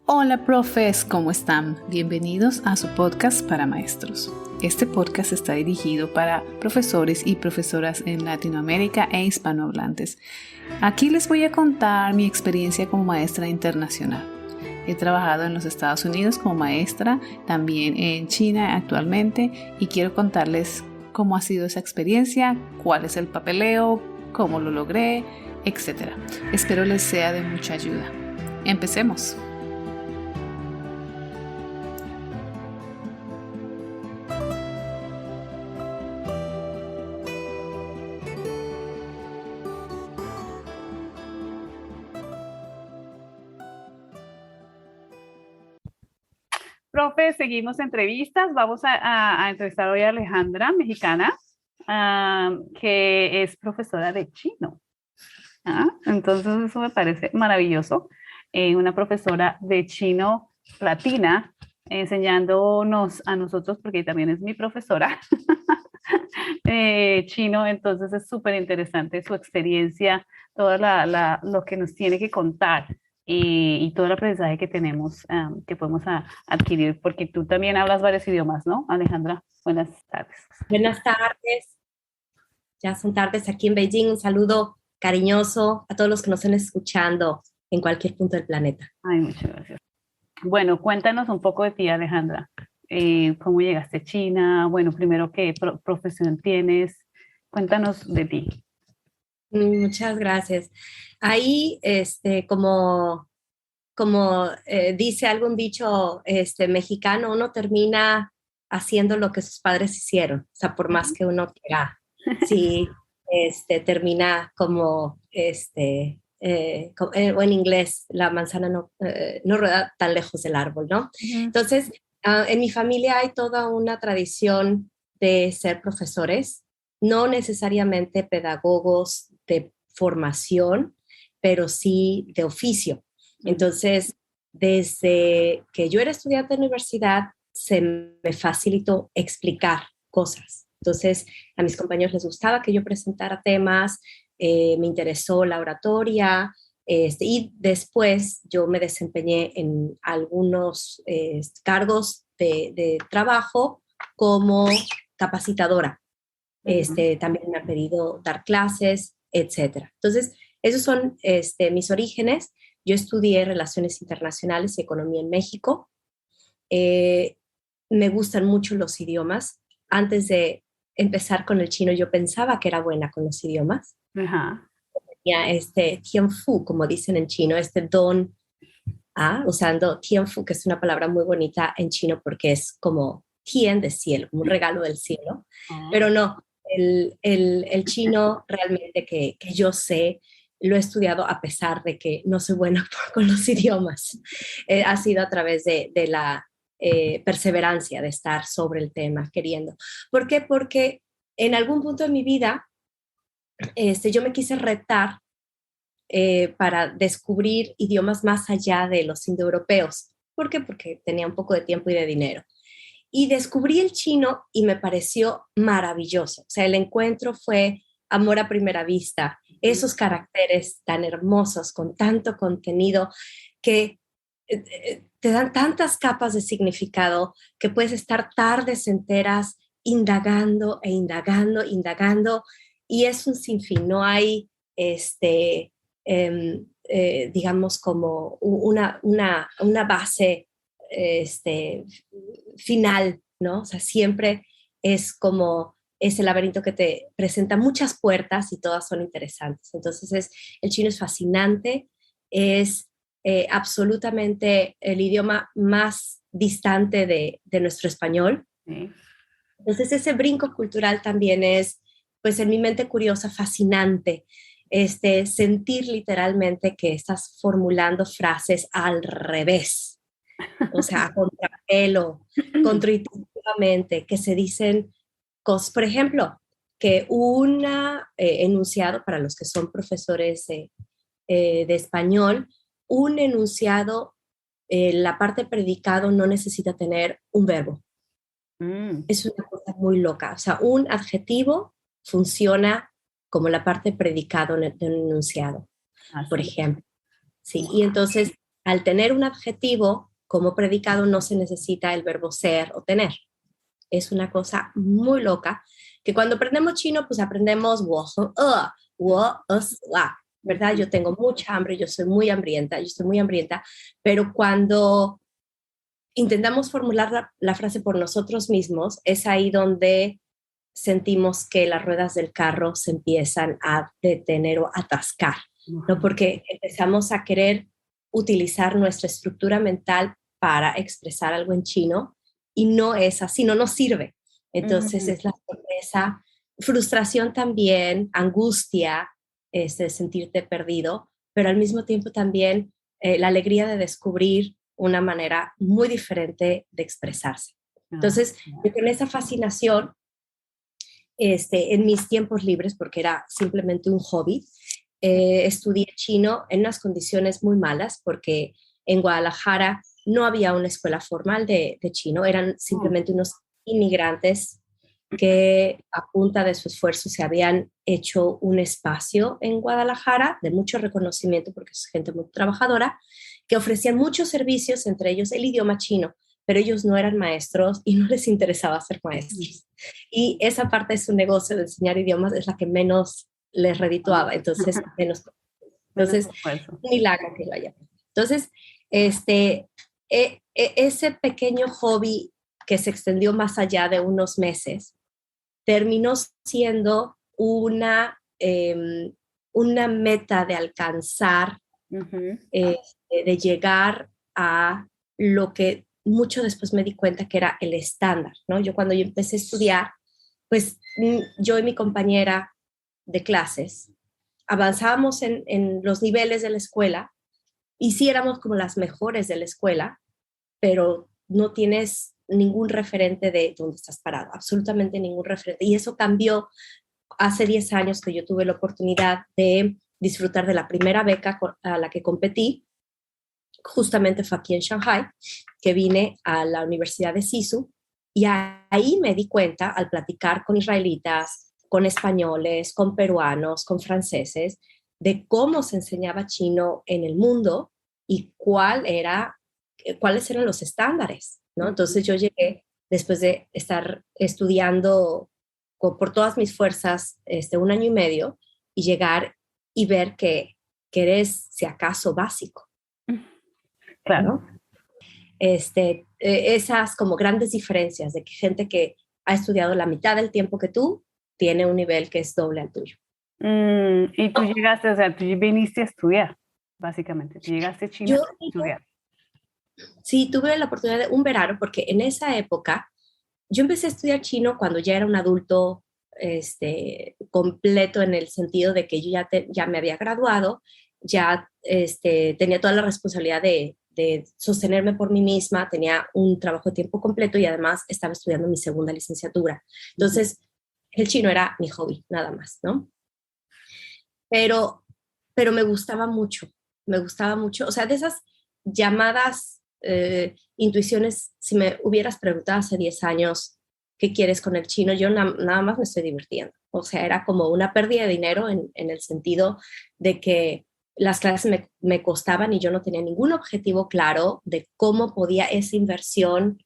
Hola profes, ¿cómo están? Bienvenidos a su podcast para maestros. Este podcast está dirigido para profesores y profesoras en Latinoamérica e hispanohablantes. Aquí les voy a contar mi experiencia como maestra internacional. He trabajado en los Estados Unidos como maestra, también en China actualmente, y quiero contarles cómo ha sido esa experiencia, cuál es el papeleo, cómo lo logré, etc. Espero les sea de mucha ayuda. Empecemos. Profe, seguimos entrevistas. Vamos a entrevistar hoy a Alejandra, mexicana, que es profesora de chino. Entonces eso me parece maravilloso. Una profesora de chino latina enseñándonos a nosotros, porque también es mi profesora, chino. Entonces es súper interesante su experiencia, todo lo que nos tiene que contar y todo el aprendizaje que tenemos, que podemos adquirir, porque tú también hablas varios idiomas, ¿no, Alejandra? Buenas tardes. Buenas tardes, ya son tardes aquí en Beijing. Un saludo cariñoso a todos los que nos estén escuchando en cualquier punto del planeta. Ay, muchas gracias. Bueno, cuéntanos un poco de ti, Alejandra. ¿Cómo llegaste a China? Bueno, primero, ¿qué profesión tienes? Cuéntanos de ti. Muchas gracias. Ahí, como dice algún dicho mexicano, uno termina haciendo lo que sus padres hicieron, o sea, por más que uno quiera, sí, termina como, o en inglés, la manzana no rueda tan lejos del árbol, ¿no? Entonces, en mi familia hay toda una tradición de ser profesores, no necesariamente pedagogos de formación, pero sí de oficio. Entonces, desde que yo era estudiante de universidad, se me facilitó explicar cosas. Entonces, a mis compañeros les gustaba que yo presentara temas, me interesó la oratoria, y después yo me desempeñé en algunos cargos de trabajo como capacitadora. También me han pedido dar clases, etcétera. Entonces, esos son mis orígenes. Yo estudié Relaciones Internacionales y Economía en México. Me gustan mucho los idiomas. Antes de empezar con el chino, yo pensaba que era buena con los idiomas. Ajá. Tenía tianfu, como dicen en chino, don, usando tianfu, que es una palabra muy bonita en chino porque es como tien de cielo, como un regalo del cielo. Pero no, el chino realmente que yo sé, lo he estudiado a pesar de que no soy buena con los idiomas. Ha sido a través de la perseverancia, de estar sobre el tema, queriendo. ¿Por qué? Porque en algún punto de mi vida yo me quise retar para descubrir idiomas más allá de los indoeuropeos. ¿Por qué? Porque tenía un poco de tiempo y de dinero. Y descubrí el chino y me pareció maravilloso. O sea, el encuentro fue amor a primera vista. Esos caracteres tan hermosos, con tanto contenido, que te dan tantas capas de significado que puedes estar tardes enteras indagando e indagando, indagando, y es un sinfín. No hay, digamos, como una base final, ¿no? O sea, siempre es como ese laberinto que te presenta muchas puertas y todas son interesantes. Entonces, el chino es fascinante, es absolutamente el idioma más distante de nuestro español. Sí. Entonces, ese brinco cultural también es, pues en mi mente curiosa, fascinante. Sentir literalmente que estás formulando frases al revés, o sea, a contrapelo, contraintuitivamente, que se dicen cosas, por ejemplo, que un enunciado, para los que son profesores de español, un enunciado, la parte predicado no necesita tener un verbo. Es una cosa muy loca. O sea, un adjetivo funciona como la parte predicado de un enunciado, por ejemplo. Sí, y entonces al tener un adjetivo como predicado no se necesita el verbo ser o tener. Es una cosa muy loca, que cuando aprendemos chino, pues aprendemos wo, ¿verdad? Yo tengo mucha hambre, yo estoy muy hambrienta, pero cuando intentamos formular la frase por nosotros mismos, es ahí donde sentimos que las ruedas del carro se empiezan a detener o atascar, ¿no? Porque empezamos a querer utilizar nuestra estructura mental para expresar algo en chino y no es así, no nos sirve. Entonces es la sorpresa, frustración también, angustia, sentirte perdido, pero al mismo tiempo también la alegría de descubrir una manera muy diferente de expresarse. Entonces, yo con esa fascinación, en mis tiempos libres, porque era simplemente un hobby, estudié chino en unas condiciones muy malas, porque en Guadalajara no había una escuela formal de chino, eran simplemente unos inmigrantes que a punta de su esfuerzo se habían hecho un espacio en Guadalajara de mucho reconocimiento, porque es gente muy trabajadora, que ofrecían muchos servicios, entre ellos el idioma chino, pero ellos no eran maestros y no les interesaba ser maestros. Y esa parte de su negocio de enseñar idiomas es la que menos les redituaba, entonces un milagro que lo haya. Entonces, ese pequeño hobby que se extendió más allá de unos meses, terminó siendo una meta de alcanzar, de llegar a lo que mucho después me di cuenta que era el estándar, ¿no? Yo cuando yo empecé a estudiar, pues yo y mi compañera de clases avanzábamos en los niveles de la escuela y sí éramos como las mejores de la escuela, pero no tienes ningún referente de dónde estás parado, absolutamente ningún referente. Y eso cambió hace 10 años que yo tuve la oportunidad de disfrutar de la primera beca a la que competí. Justamente fue aquí en Shanghai, que vine a la Universidad de Sisu, y ahí me di cuenta, al platicar con israelitas, con españoles, con peruanos, con franceses, de cómo se enseñaba chino en el mundo y cuáles eran los estándares, ¿no? Entonces yo llegué, después de estar estudiando por todas mis fuerzas 1 año y medio, y llegar y ver que eres, si acaso, básico. Claro. ¿No? Esas como grandes diferencias de que gente que ha estudiado la mitad del tiempo que tú tiene un nivel que es doble al tuyo. Y tú llegaste, o sea, tú viniste a estudiar, básicamente. Tú llegaste a China a estudiar. Sí, tuve la oportunidad de un verano, porque en esa época yo empecé a estudiar chino cuando ya era un adulto completo, en el sentido de que yo ya me había graduado, ya tenía toda la responsabilidad de sostenerme por mí misma, tenía un trabajo de tiempo completo y además estaba estudiando mi segunda licenciatura. Entonces, el chino era mi hobby, nada más, ¿no? Pero me gustaba mucho, o sea, de esas llamadas intuiciones, si me hubieras preguntado hace 10 años, ¿qué quieres con el chino? Yo nada más me estoy divirtiendo. O sea, era como una pérdida de dinero en el sentido de que las clases me costaban y yo no tenía ningún objetivo claro de cómo podía esa inversión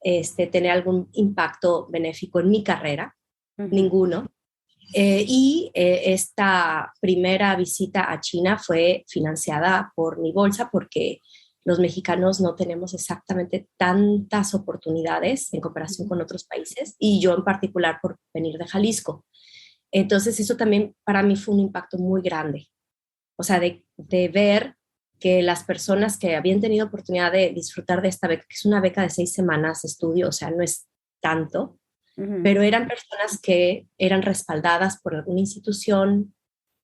tener algún impacto benéfico en mi carrera. Ninguno. Esta primera visita a China fue financiada por mi bolsa, porque los mexicanos no tenemos exactamente tantas oportunidades en comparación con otros países, y yo en particular por venir de Jalisco. Entonces eso también para mí fue un impacto muy grande. O sea, de ver que las personas que habían tenido oportunidad de disfrutar de esta beca, que es una beca de 6 semanas de estudio, o sea, no es tanto, pero eran personas que eran respaldadas por alguna institución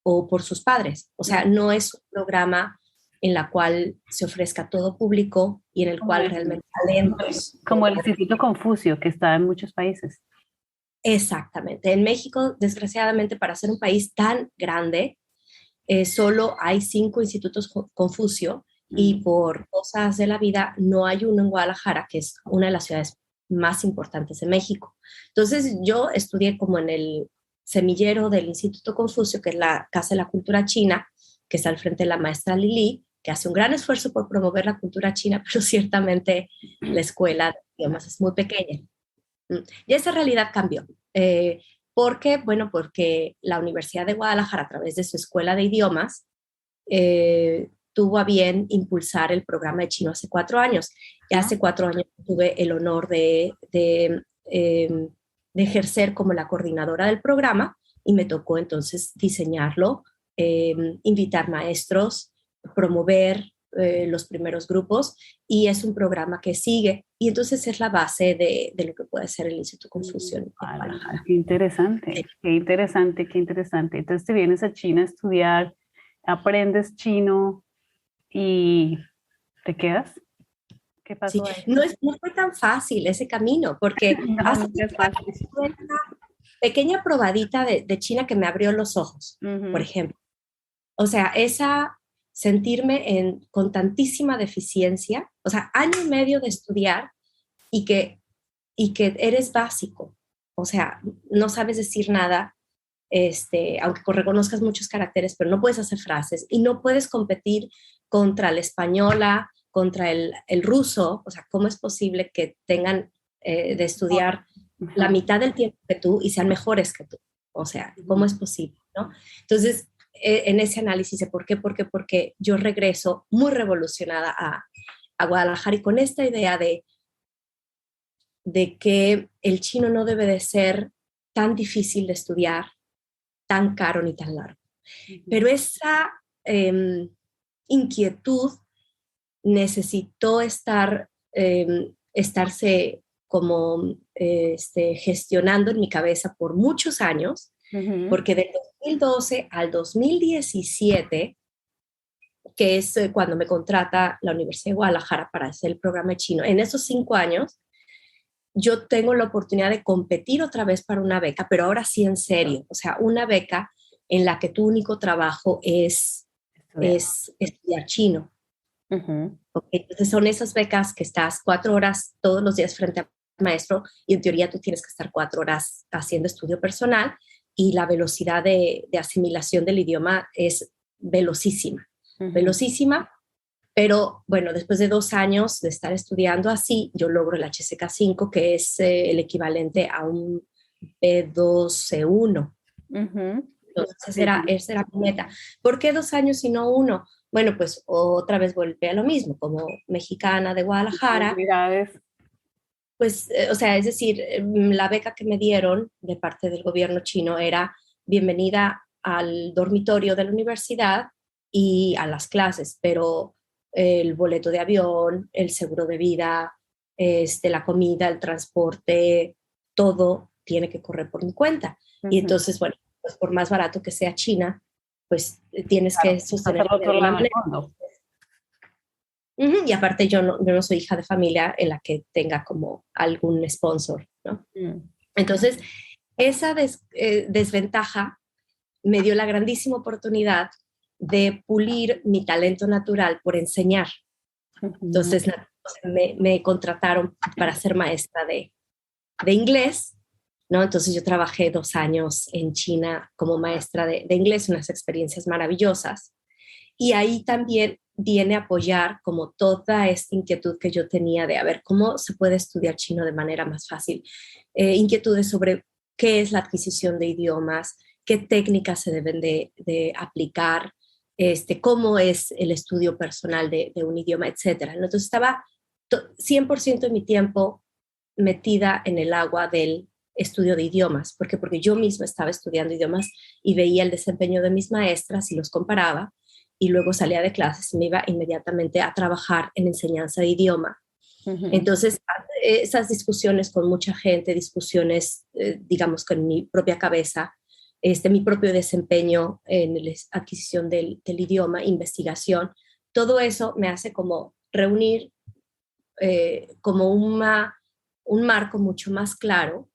o por sus padres. O sea, no es un programa en la cual se ofrezca a todo público y en el cual realmente talentos. Como el Instituto Confucio, que está en muchos países. Exactamente. En México, desgraciadamente, para ser un país tan grande, solo hay 5 institutos Confucio, y por cosas de la vida no hay uno en Guadalajara, que es una de las ciudades más importantes de México. Entonces yo estudié como en el semillero del Instituto Confucio, que es la Casa de la Cultura China, que está al frente de la maestra Lili, que hace un gran esfuerzo por promover la cultura china, pero ciertamente la escuela de idiomas es muy pequeña. Y esa realidad cambió. ¿Por qué? Bueno, porque la Universidad de Guadalajara, a través de su escuela de idiomas, tuvo a bien impulsar el programa de chino hace 4 años. Y hace 4 años tuve el honor de ejercer como la coordinadora del programa y me tocó entonces diseñarlo, invitar maestros, promover los primeros grupos, y es un programa que sigue y entonces es la base de lo que puede ser el Instituto Confucio en Guadalajara. Qué interesante, Sí. qué interesante, qué interesante. Entonces te vienes a China a estudiar, aprendes chino y te quedas. ¿Qué Sí, pasó ahí? no fue tan fácil ese camino, porque No, nunca es fácil. fue una pequeña probadita de China que me abrió los ojos, por Ujú. ejemplo. O sea, sentirme con tantísima deficiencia, o sea, año y medio de estudiar y que eres básico, o sea, no sabes decir nada, aunque reconozcas muchos caracteres, pero no puedes hacer frases y no puedes competir contra la española, contra el ruso, o sea, ¿cómo es posible que tengan de estudiar la Ujú. mitad del tiempo que tú y sean mejores que tú? O sea, ¿cómo es posible, no? Entonces, en ese análisis de por qué, porque yo regreso muy revolucionada a Guadalajara y con esta idea de que el chino no debe de ser tan difícil de estudiar, tan caro ni tan largo. Pero esa inquietud necesitó estarse como gestionando en mi cabeza por muchos años, Ujú. porque del 2012 al 2017, que es cuando me contrata la Universidad de Guadalajara para hacer el programa de chino, en esos 5 años yo tengo la oportunidad de competir otra vez para una beca, pero ahora sí en serio, o sea, una beca en la que tu único trabajo Estudiar. es estudiar chino. Ujú. Okay. Entonces son esas becas que estás 4 horas todos los días frente al maestro y en teoría tú tienes que estar 4 horas haciendo estudio personal y la velocidad de asimilación del idioma es velocísima, Ujú. velocísima. Pero bueno, después de 2 años de estar estudiando así, yo logro el HSK5, que es el equivalente a un B2C1. Ujú. Entonces, Sí, sí. esa era mi meta. ¿Por qué 2 años y no uno? Bueno, pues otra vez volví a lo mismo, como mexicana de Guadalajara, Responsabilidades. pues, o sea, es decir, la beca que me dieron de parte del gobierno chino era bienvenida al dormitorio de la universidad y a las clases, pero el boleto de avión, el seguro de vida, la comida, el transporte, todo tiene que correr por mi cuenta. Y Ujú. entonces, bueno, pues por más barato que sea China, pues tienes Claro, que estás sostenerlo al de otro alguna lado del manera. mundo. Ujú. Y aparte yo no soy hija de familia en la que tenga como algún sponsor, ¿no? Mm. Entonces, esa desventaja me dio la grandísima oportunidad de pulir mi talento natural por enseñar. Ujú. Entonces, me contrataron para ser maestra de inglés, ¿no? Entonces, yo trabajé 2 años en China como maestra de inglés, unas experiencias maravillosas. Y ahí también viene a apoyar como toda esta inquietud que yo tenía de a ver cómo se puede estudiar chino de manera más fácil. Inquietudes sobre qué es la adquisición de idiomas, qué técnicas se deben de aplicar, cómo es el estudio personal de un idioma, etcétera. Entonces estaba 100% de mi tiempo metida en el agua del estudio de idiomas. ¿Por qué? Porque yo misma estaba estudiando idiomas y veía el desempeño de mis maestras y los comparaba y luego salía de clases y me iba inmediatamente a trabajar en enseñanza de idioma. Ujú. Entonces, esas discusiones con mucha gente, discusiones, digamos, con mi propia cabeza, mi propio desempeño en la adquisición del idioma, investigación, todo eso me hace como reunir como un marco mucho más claro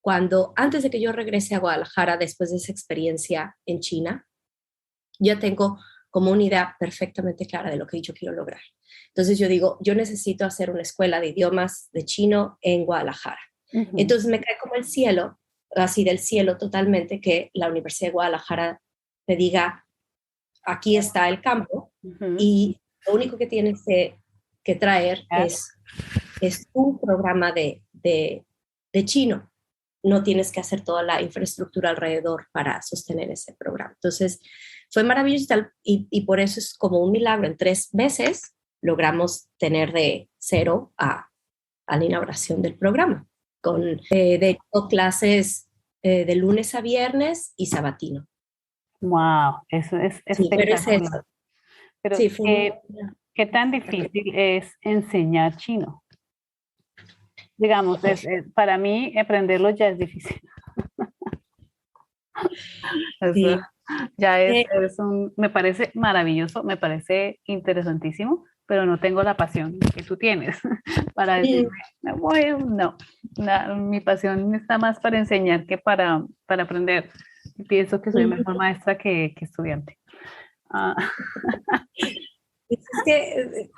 cuando antes de que yo regrese a Guadalajara después de esa experiencia en China, ya tengo como una idea perfectamente clara de lo que yo quiero lograr. Entonces yo digo, yo necesito hacer una escuela de idiomas de chino en Guadalajara. Ujú. Entonces me cae como el cielo, así del cielo totalmente, que la Universidad de Guadalajara me diga, aquí está el campo, y lo único que tienes que traer es un programa de chino. No tienes que hacer toda la infraestructura alrededor para sostener ese programa. Entonces, fue maravilloso y por eso es como un milagro. En 3 meses logramos tener de 0 a la inauguración del programa, con de hecho, clases de lunes a viernes y sabatino. Wow, eso es Sí, pero es espectacular. eso. Pero Sí, fue ¿qué tan difícil es enseñar chino? Digamos, para mí aprenderlo ya es difícil. sí. Eso ya me parece maravilloso, me parece interesantísimo, pero no tengo la pasión que tú tienes para decirme, no, mi pasión está más para enseñar que para aprender. Pienso que soy mejor maestra que estudiante. Ah. Es que,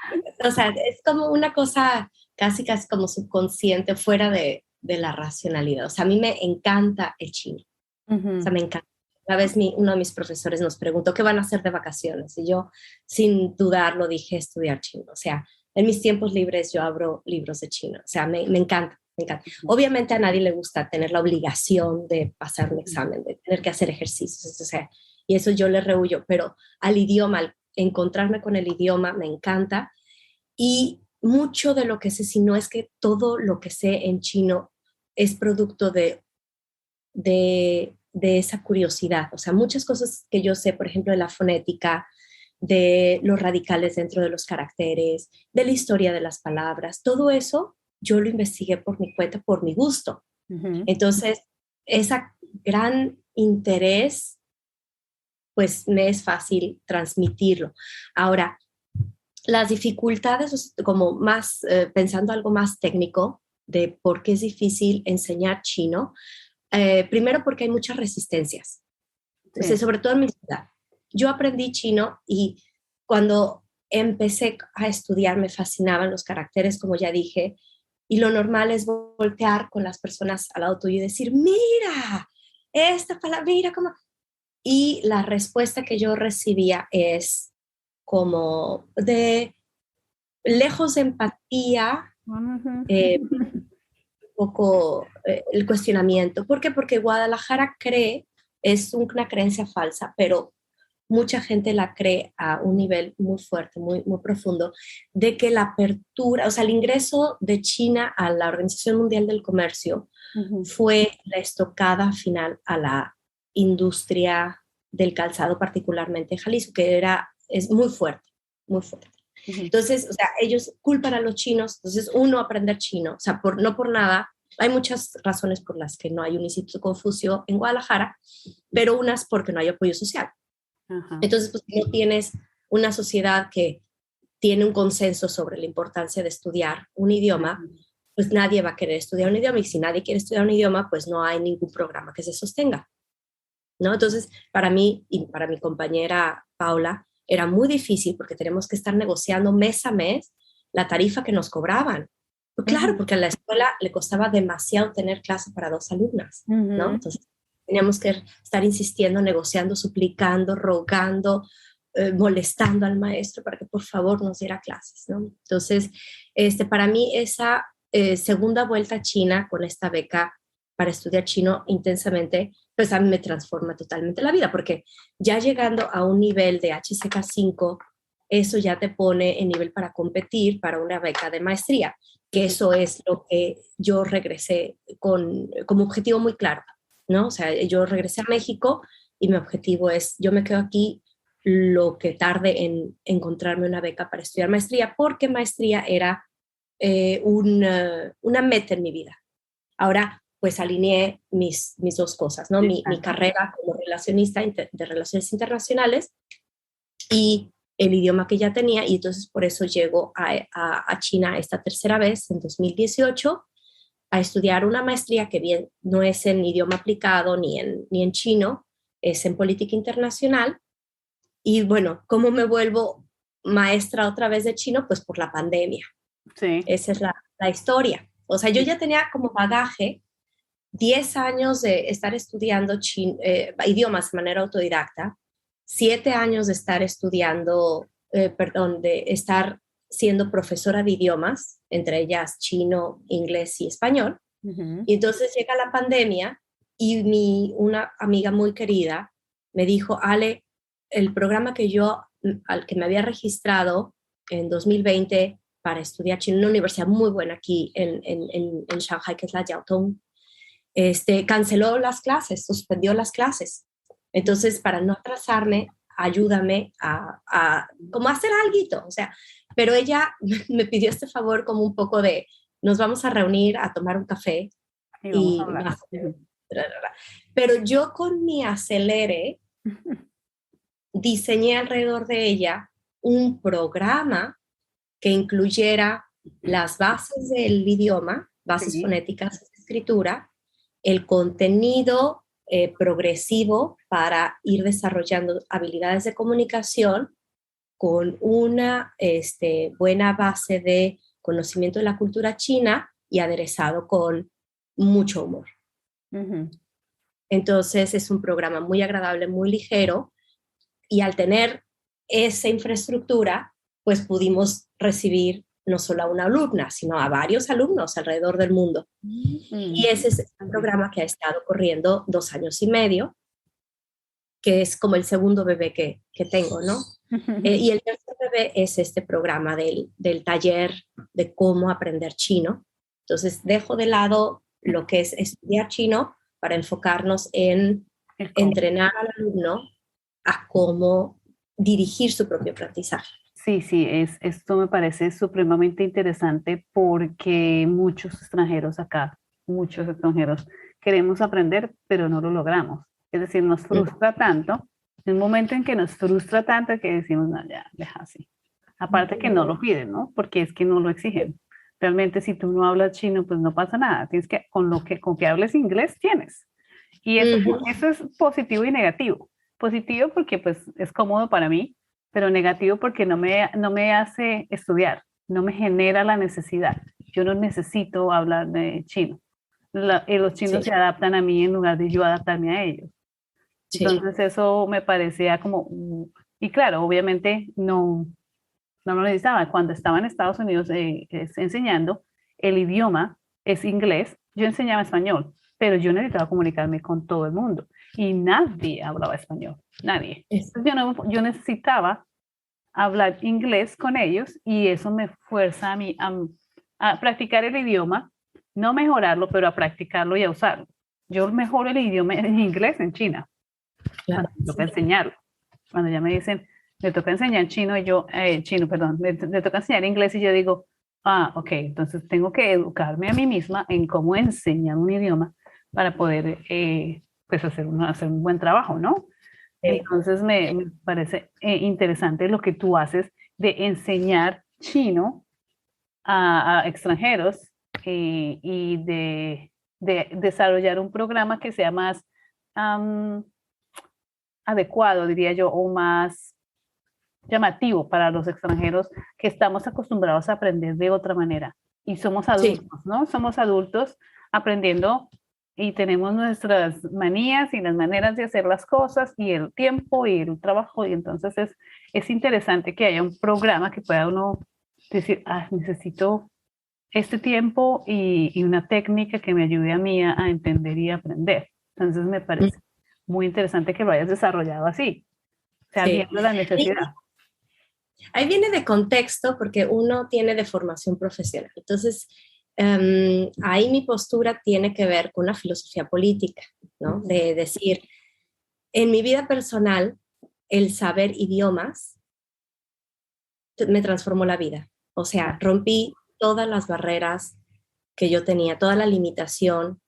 o sea, es como una cosa casi como subconsciente, fuera de la racionalidad. O sea, a mí me encanta el chino. O sea, me encanta. Una vez uno de mis profesores nos preguntó qué van a hacer de vacaciones y yo, sin dudarlo, dije estudiar chino. O sea, en mis tiempos libres yo abro libros de chino. O sea, me encanta, me encanta. Obviamente a nadie le gusta tener la obligación de pasar un examen, de tener que hacer ejercicios, o sea, y eso yo le rehuyo, pero al idioma, al encontrarme con el idioma, me encanta. Y mucho de lo que sé, si no es que todo lo que sé en chino es producto de esa curiosidad. O sea, muchas cosas que yo sé, por ejemplo, de la fonética, de los radicales dentro de los caracteres, de la historia de las palabras, todo eso yo lo investigué por mi cuenta, por mi gusto. Entonces, ese gran interés, pues me es fácil transmitirlo. Ahora, las dificultades, como más, pensando algo más técnico, de por qué es difícil enseñar chino, primero porque hay muchas resistencias, Sí. sobre todo en mi ciudad. Yo aprendí chino y cuando empecé a estudiar me fascinaban los caracteres, como ya dije, y lo normal es voltear con las personas al lado tuyo y decir, mira, esta palabra, mira cómo... Y la respuesta que yo recibía es como de lejos de empatía, un poco el cuestionamiento. ¿Por qué? Porque Guadalajara es una creencia falsa, pero mucha gente la cree a un nivel muy fuerte, muy, muy profundo, de que la apertura, o sea, el ingreso de China a la Organización Mundial del Comercio fue la estocada final a la industria del calzado, particularmente en Jalisco, que es muy fuerte, muy fuerte. Entonces, o sea, ellos culpan a los chinos, entonces uno aprender chino, o sea, no por nada, hay muchas razones por las que no hay un Instituto Confucio en Guadalajara, pero unas porque no hay apoyo social. Entonces, pues no tienes una sociedad que tiene un consenso sobre la importancia de estudiar un idioma, pues nadie va a querer estudiar un idioma, y si nadie quiere estudiar un idioma, pues no hay ningún programa que se sostenga, ¿no? Entonces, para mí y para mi compañera Paula, era muy difícil porque tenemos que estar negociando mes a mes la tarifa que nos cobraban. Pues claro, porque a la escuela le costaba demasiado tener clase para 2 alumnas, ¿no? Entonces, teníamos que estar insistiendo, negociando, suplicando, rogando, molestando al maestro para que por favor nos diera clases, ¿no? Entonces, para mí esa segunda vuelta a China con esta beca para estudiar chino intensamente, pues a mí me transforma totalmente la vida, porque ya llegando a un nivel de HSK5, eso ya te pone en nivel para competir para una beca de maestría, que eso es lo que yo regresé como objetivo muy claro, ¿no? O sea, yo regresé a México y mi objetivo es, yo me quedo aquí lo que tarde en encontrarme una beca para estudiar maestría, porque maestría era una meta en mi vida. Ahora, pues alineé mis 2 cosas, ¿no? Mi carrera como relacionista de relaciones internacionales y el idioma que ya tenía, y entonces por eso llego a China esta tercera vez, en 2018, a estudiar una maestría que bien no es en idioma aplicado ni en chino, es en política internacional. Y bueno, ¿cómo me vuelvo maestra otra vez de chino? Pues por la pandemia. Sí. Esa es la historia. O sea, yo ya tenía como bagaje 10 años de estar estudiando idiomas de manera autodidacta, 7 años de estar estudiando de estar siendo profesora de idiomas, entre ellas chino, inglés y español. Y entonces llega la pandemia y una amiga muy querida me dijo, Ale, el programa al que me había registrado en 2020 para estudiar chino en una universidad muy buena aquí en Shanghai, que es la Jiaotong, canceló las clases, suspendió las clases. Entonces, para no atrasarme, ayúdame a como hacer algo, o sea, pero ella me pidió este favor como un poco de, nos vamos a reunir a tomar un café Y vamos a y hablar. pero yo con mi acelere diseñé alrededor de ella un programa que incluyera las bases del idioma, bases Sí. fonéticas de escritura, el contenido progresivo para ir desarrollando habilidades de comunicación con una buena base de conocimiento de la cultura china y aderezado con mucho humor. Entonces es un programa muy agradable, muy ligero, y al tener esa infraestructura, pues pudimos recibir no solo a una alumna, sino a varios alumnos alrededor del mundo. Y ese es un programa que ha estado corriendo 2 años y medio, que es como el segundo bebé que tengo, ¿no? Y el tercer bebé es este programa del taller de cómo aprender chino. Entonces, dejo de lado lo que es estudiar chino para enfocarnos en entrenar al alumno a cómo dirigir su propio aprendizaje. Sí, sí, esto me parece supremamente interesante porque muchos extranjeros acá, muchos extranjeros, queremos aprender, pero no lo logramos. Es decir, nos frustra tanto, en un momento en que nos frustra tanto que decimos, no, ya, deja así. Aparte que no lo piden, ¿no? Porque es que no lo exigen. Realmente si tú no hablas chino, pues no pasa nada. Tienes que, con que hables inglés, tienes. Y eso es positivo y negativo. Positivo porque pues es cómodo para mí, pero negativo porque no me hace estudiar, no me genera la necesidad. Yo no necesito hablar de chino. Los chinos se adaptan a mí en lugar de yo adaptarme a ellos. Entonces eso me parecía como, y claro, obviamente no lo necesitaba. Cuando estaba en Estados Unidos enseñando, el idioma es inglés, yo enseñaba español, pero yo necesitaba comunicarme con todo el mundo y nadie hablaba español, nadie. Entonces yo necesitaba hablar inglés con ellos y eso me fuerza a mí a practicar el idioma, no mejorarlo, pero a practicarlo y a usarlo. Yo mejoro el idioma en inglés en China, cuando me toca enseñarlo. Cuando ya me dicen, me toca enseñar chino y yo, me toca enseñar inglés y yo digo, ok, entonces tengo que educarme a mí misma en cómo enseñar un idioma para poder, pues, hacer un buen trabajo, ¿no? Entonces me parece interesante lo que tú haces de enseñar chino a extranjeros y de desarrollar un programa que sea más adecuado, diría yo, o más llamativo para los extranjeros que estamos acostumbrados a aprender de otra manera. Y somos adultos, ¿no? Somos adultos aprendiendo y tenemos nuestras manías y las maneras de hacer las cosas y el tiempo y el trabajo. Y entonces es interesante que haya un programa que pueda uno decir, necesito este tiempo y una técnica que me ayude a mí a entender y aprender. Entonces me parece muy interesante que lo hayas desarrollado así, o sea, viendo la necesidad. Ahí viene de contexto porque uno tiene de formación profesional. Entonces, ahí mi postura tiene que ver con una filosofía política, ¿no? De decir, en mi vida personal, el saber idiomas me transformó la vida. O sea, rompí todas las barreras que yo tenía, toda la limitación,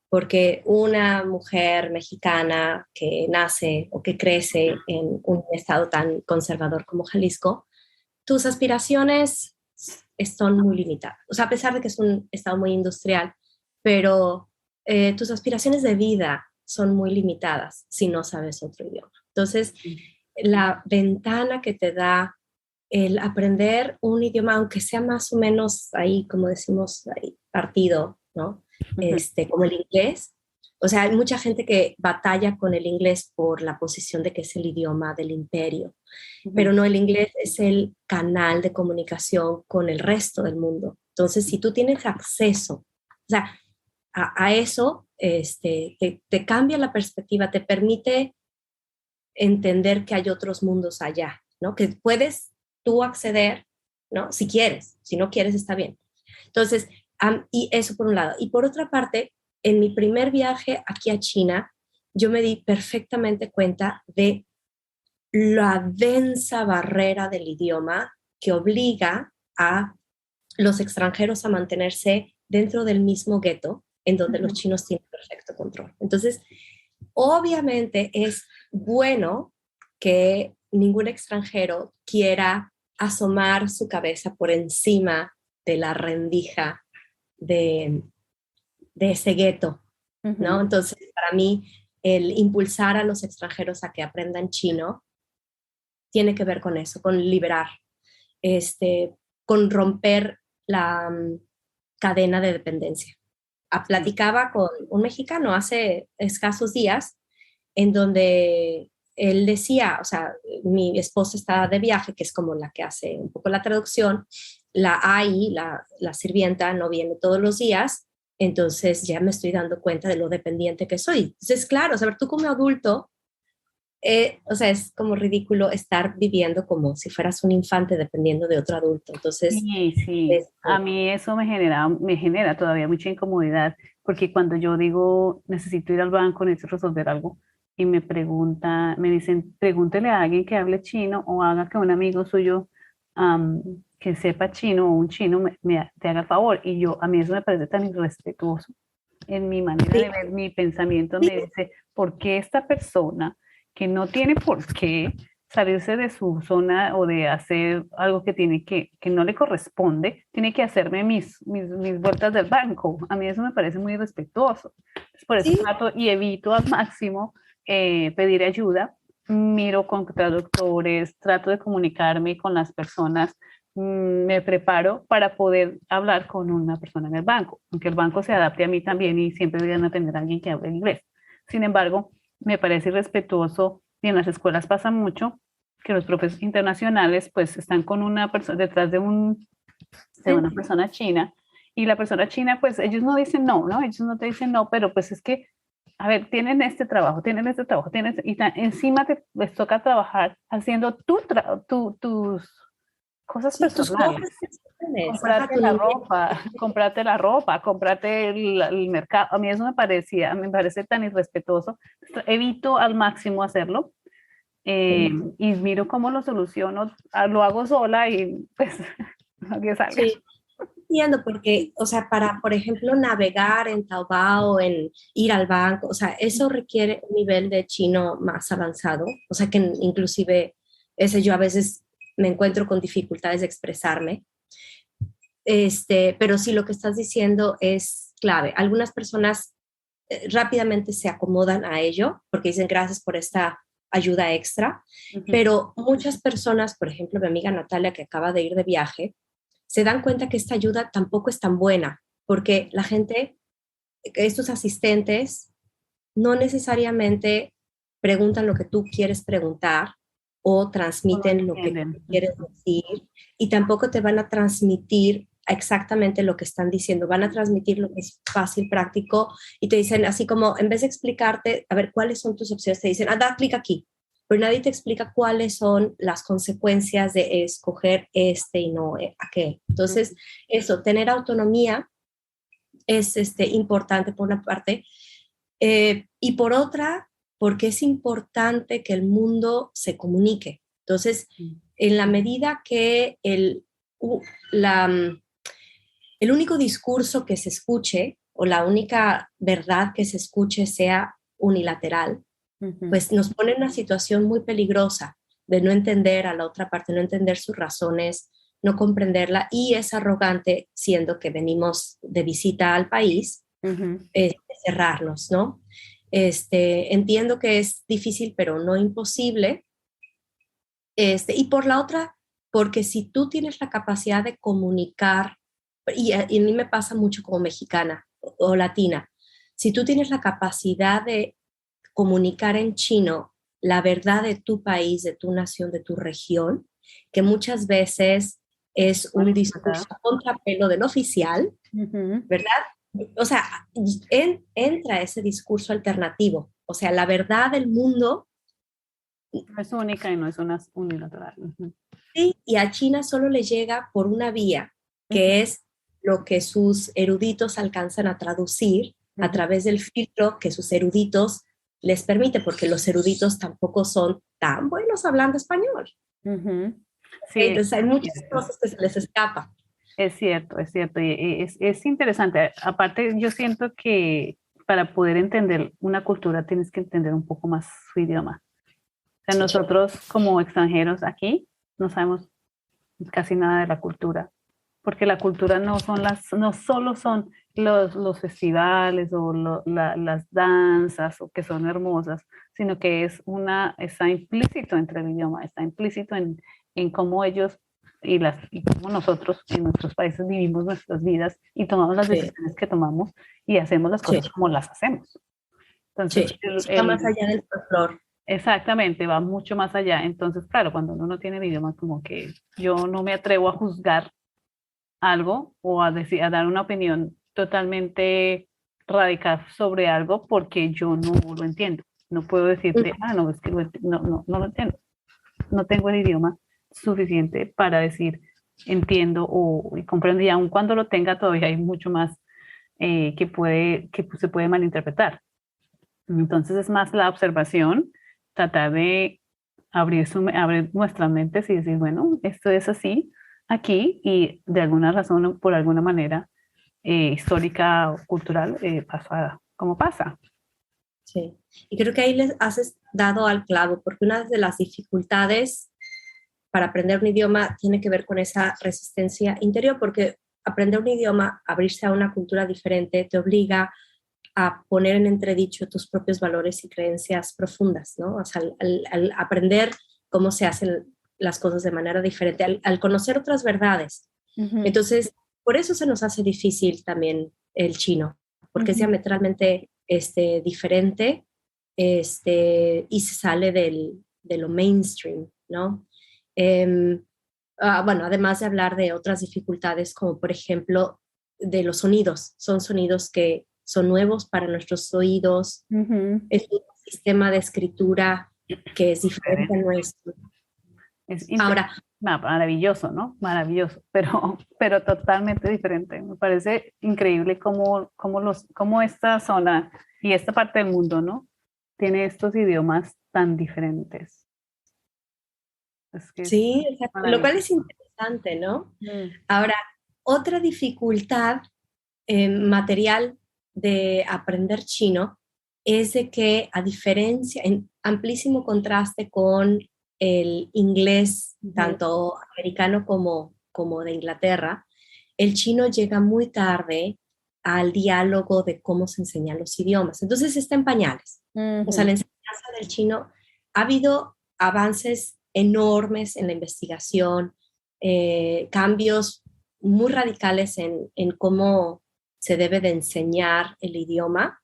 porque una mujer mexicana que nace o que crece en un estado tan conservador como Jalisco, tus aspiraciones son muy limitadas. O sea, a pesar de que es un estado muy industrial, pero tus aspiraciones de vida son muy limitadas si no sabes otro idioma. Entonces, la ventana que te da el aprender un idioma, aunque sea más o menos ahí, como decimos, ahí, partido, ¿no? Como el inglés, O sea, hay mucha gente que batalla con el inglés por la posición de que es el idioma del imperio, pero no, el inglés es el canal de comunicación con el resto del mundo. Entonces, si tú tienes acceso, o sea, a eso, te cambia la perspectiva, te permite entender que hay otros mundos allá, ¿no? Que puedes tú acceder, ¿no? Si quieres, si no quieres está bien. Entonces, y eso por un lado. Y por otra parte, en mi primer viaje aquí a China, yo me di perfectamente cuenta de la densa barrera del idioma que obliga a los extranjeros a mantenerse dentro del mismo gueto en donde los chinos tienen perfecto control. Entonces, obviamente es bueno que ningún extranjero quiera asomar su cabeza por encima de la rendija de ese gueto, ¿no? Entonces, para mí, el impulsar a los extranjeros a que aprendan chino tiene que ver con eso, con liberar, con romper la cadena de dependencia. Platicaba con un mexicano hace escasos días en donde él decía, o sea, mi esposa está de viaje, que es como la que hace un poco la traducción, la AI, la sirvienta, no viene todos los días, entonces ya me estoy dando cuenta de lo dependiente que soy. Entonces, claro, o sea, tú como adulto, o sea, es como ridículo estar viviendo como si fueras un infante dependiendo de otro adulto. Entonces, sí. A mí eso me genera todavía mucha incomodidad, porque cuando yo digo necesito ir al banco, necesito resolver algo, y me dicen, pregúntele a alguien que hable chino o haga que un amigo suyo que sepa chino o un chino te haga el favor. Y a mí eso me parece tan irrespetuoso. En mi manera de ver, mi pensamiento me dice, ¿por qué esta persona que no tiene por qué salirse de su zona o de hacer algo que no le corresponde, tiene que hacerme mis vueltas del banco? A mí eso me parece muy irrespetuoso. Por eso trato y evito al máximo pedir ayuda. Miro con traductores, trato de comunicarme con las personas, me preparo para poder hablar con una persona en el banco, aunque el banco se adapte a mí también y siempre deberían atender a alguien que hable inglés. Sin embargo, me parece irrespetuoso, y en las escuelas pasa mucho, que los profesores internacionales pues están con una persona detrás de una persona china, y la persona china pues ellos no dicen no, ellos no te dicen no, pero pues es que, a ver, tienen este trabajo, y encima les toca trabajar haciendo tus cosas personales. Comprarte la ropa, comprarte el mercado. A mí eso me parece tan irrespetuoso. Evito al máximo hacerlo, y miro cómo lo soluciono. Lo hago sola y pues que salga. Sí, entiendo, porque, o sea, para, por ejemplo, navegar en Taobao, en ir al banco, o sea, eso requiere un nivel de chino más avanzado. O sea, que inclusive ese yo a veces me encuentro con dificultades de expresarme. Pero sí, lo que estás diciendo es clave. Algunas personas rápidamente se acomodan a ello porque dicen gracias por esta ayuda extra, pero muchas personas, por ejemplo, mi amiga Natalia, que acaba de ir de viaje, se dan cuenta que esta ayuda tampoco es tan buena, porque la gente, estos asistentes, no necesariamente preguntan lo que tú quieres preguntar o transmiten lo que tú quieres decir, y tampoco te van a transmitir exactamente lo que están diciendo, van a transmitir lo que es fácil, práctico, y te dicen así como, en vez de explicarte, a ver, ¿cuáles son tus opciones? Te dicen, da clic aquí, pero nadie te explica cuáles son las consecuencias de escoger y no aquel. Entonces, eso, tener autonomía es importante por una parte, y por otra, porque es importante que el mundo se comunique. Entonces, en la medida que el único discurso que se escuche o la única verdad que se escuche sea unilateral, pues nos pone en una situación muy peligrosa de no entender a la otra parte, no entender sus razones, no comprenderla, y es arrogante, siendo que venimos de visita al país, cerrarnos, ¿no? Entiendo que es difícil, pero no imposible. Y por la otra, porque si tú tienes la capacidad de comunicar, y a mí me pasa mucho como mexicana o latina, si tú tienes la capacidad de comunicar en chino la verdad de tu país, de tu nación, de tu región, que muchas veces es un discurso a contrapelo del oficial, ¿verdad? O sea, entra ese discurso alternativo, o sea, la verdad del mundo. No es única y no es una unilateral. Sí, y a China solo le llega por una vía, que es lo que sus eruditos alcanzan a traducir a través del filtro que sus eruditos les permite, porque los eruditos tampoco son tan buenos hablando español. Sí, entonces hay muchas cosas que se les escapan. Es cierto, es cierto. Y es interesante. Aparte, yo siento que para poder entender una cultura tienes que entender un poco más su idioma. O sea, nosotros como extranjeros aquí no sabemos casi nada de la cultura, porque la cultura no solo son los festivales o las danzas o que son hermosas, sino que está implícito entre el idioma, está implícito en cómo ellos y cómo nosotros en nuestros países vivimos nuestras vidas y tomamos las decisiones que tomamos y hacemos las cosas como las hacemos. Entonces, está más allá del folclore. Exactamente, va mucho más allá. Entonces, claro, cuando uno no tiene el idioma, como que yo no me atrevo a juzgar algo o a dar una opinión totalmente radical sobre algo porque yo no lo entiendo. No puedo decirte, no, es que no lo entiendo. No tengo el idioma suficiente para decir entiendo y comprendo, y aun cuando lo tenga todavía hay mucho más que se puede malinterpretar. Entonces es más la observación, tratar de abrir nuestras mentes y decir, bueno, esto es así aquí y de alguna razón o por alguna manera histórica o cultural pasa como pasa. Sí, y creo que ahí les has dado al clavo, porque una de las dificultades para aprender un idioma tiene que ver con esa resistencia interior, porque aprender un idioma, abrirse a una cultura diferente, te obliga a poner en entredicho tus propios valores y creencias profundas, ¿no? O sea, al aprender cómo se hacen las cosas de manera diferente, al conocer otras verdades. Entonces, por eso se nos hace difícil también el chino, porque es diametralmente diferente y se sale de lo mainstream, ¿no? Bueno, además de hablar de otras dificultades, como por ejemplo de los sonidos, son sonidos que son nuevos para nuestros oídos, es un sistema de escritura que es diferente a nuestro. Ahora, maravilloso, ¿no? Maravilloso, pero totalmente diferente. Me parece increíble cómo esta zona y esta parte del mundo, ¿no? Tiene estos idiomas tan diferentes. Sí, exacto. Lo cual es interesante, ¿no? Ahora, otra dificultad material de aprender chino es de que, a diferencia, en amplísimo contraste con el inglés, tanto americano como de Inglaterra, el chino llega muy tarde al diálogo de cómo se enseñan los idiomas. Entonces está en pañales. O sea, la enseñanza del chino, ha habido avances enormes en la investigación, cambios muy radicales en cómo se debe de enseñar el idioma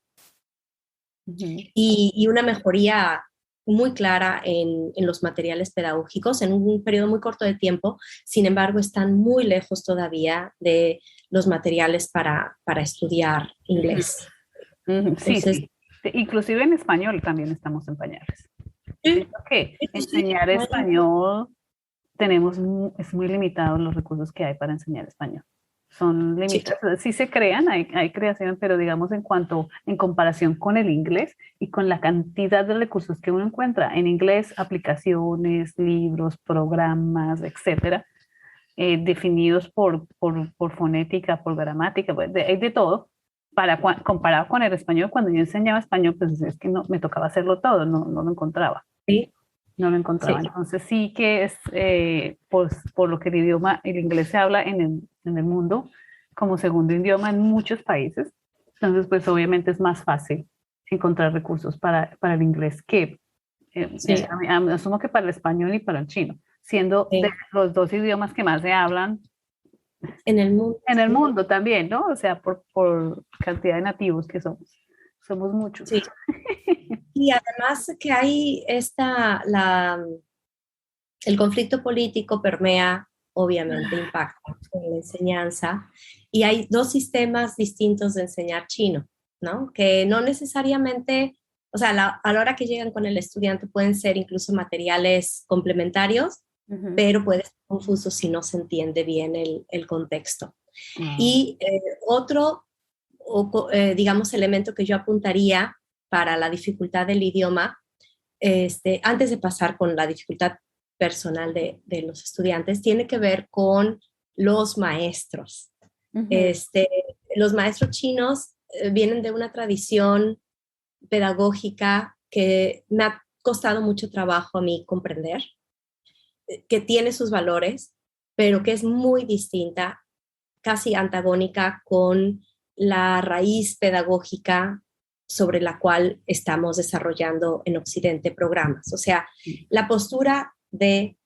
y una mejoría muy clara en los materiales pedagógicos en un periodo muy corto de tiempo. Sin embargo, están muy lejos todavía de los materiales para estudiar inglés. Entonces, sí. Inclusive en español también estamos en pañales. Siento que enseñar español es muy limitado los recursos que hay para enseñar español. Son limitados. Sí se crean, hay creación, pero digamos en comparación con el inglés y con la cantidad de recursos que uno encuentra en inglés, aplicaciones, libros, programas, etcétera, definidos por fonética, por gramática, hay de todo. Comparado con el español, cuando yo enseñaba español, pues es que no, me tocaba hacerlo todo, no lo encontraba. Sí. No lo encontraba. Sí. Entonces sí que es por lo que el inglés se habla en el mundo como segundo idioma en muchos países. Entonces pues obviamente es más fácil encontrar recursos para el inglés que asumo que para el español y para el chino, siendo de los dos idiomas que más se hablan en el mundo. En el mundo también, ¿no? O sea, por cantidad de nativos que somos. somos muchos. Sí. Y además que hay el conflicto político permea, obviamente impacta en la enseñanza, y hay dos sistemas distintos de enseñar chino, ¿no? Que no necesariamente, o sea, a la hora que llegan con el estudiante pueden ser incluso materiales complementarios, pero puede ser confuso si no se entiende bien el contexto. Y otro, digamos, elemento que yo apuntaría para la dificultad del idioma, antes de pasar con la dificultad personal de los estudiantes, tiene que ver con los maestros. Los maestros chinos vienen de una tradición pedagógica que me ha costado mucho trabajo a mí comprender, que tiene sus valores, pero que es muy distinta, casi antagónica con la raíz pedagógica sobre la cual estamos desarrollando en Occidente programas. O sea, la postura de,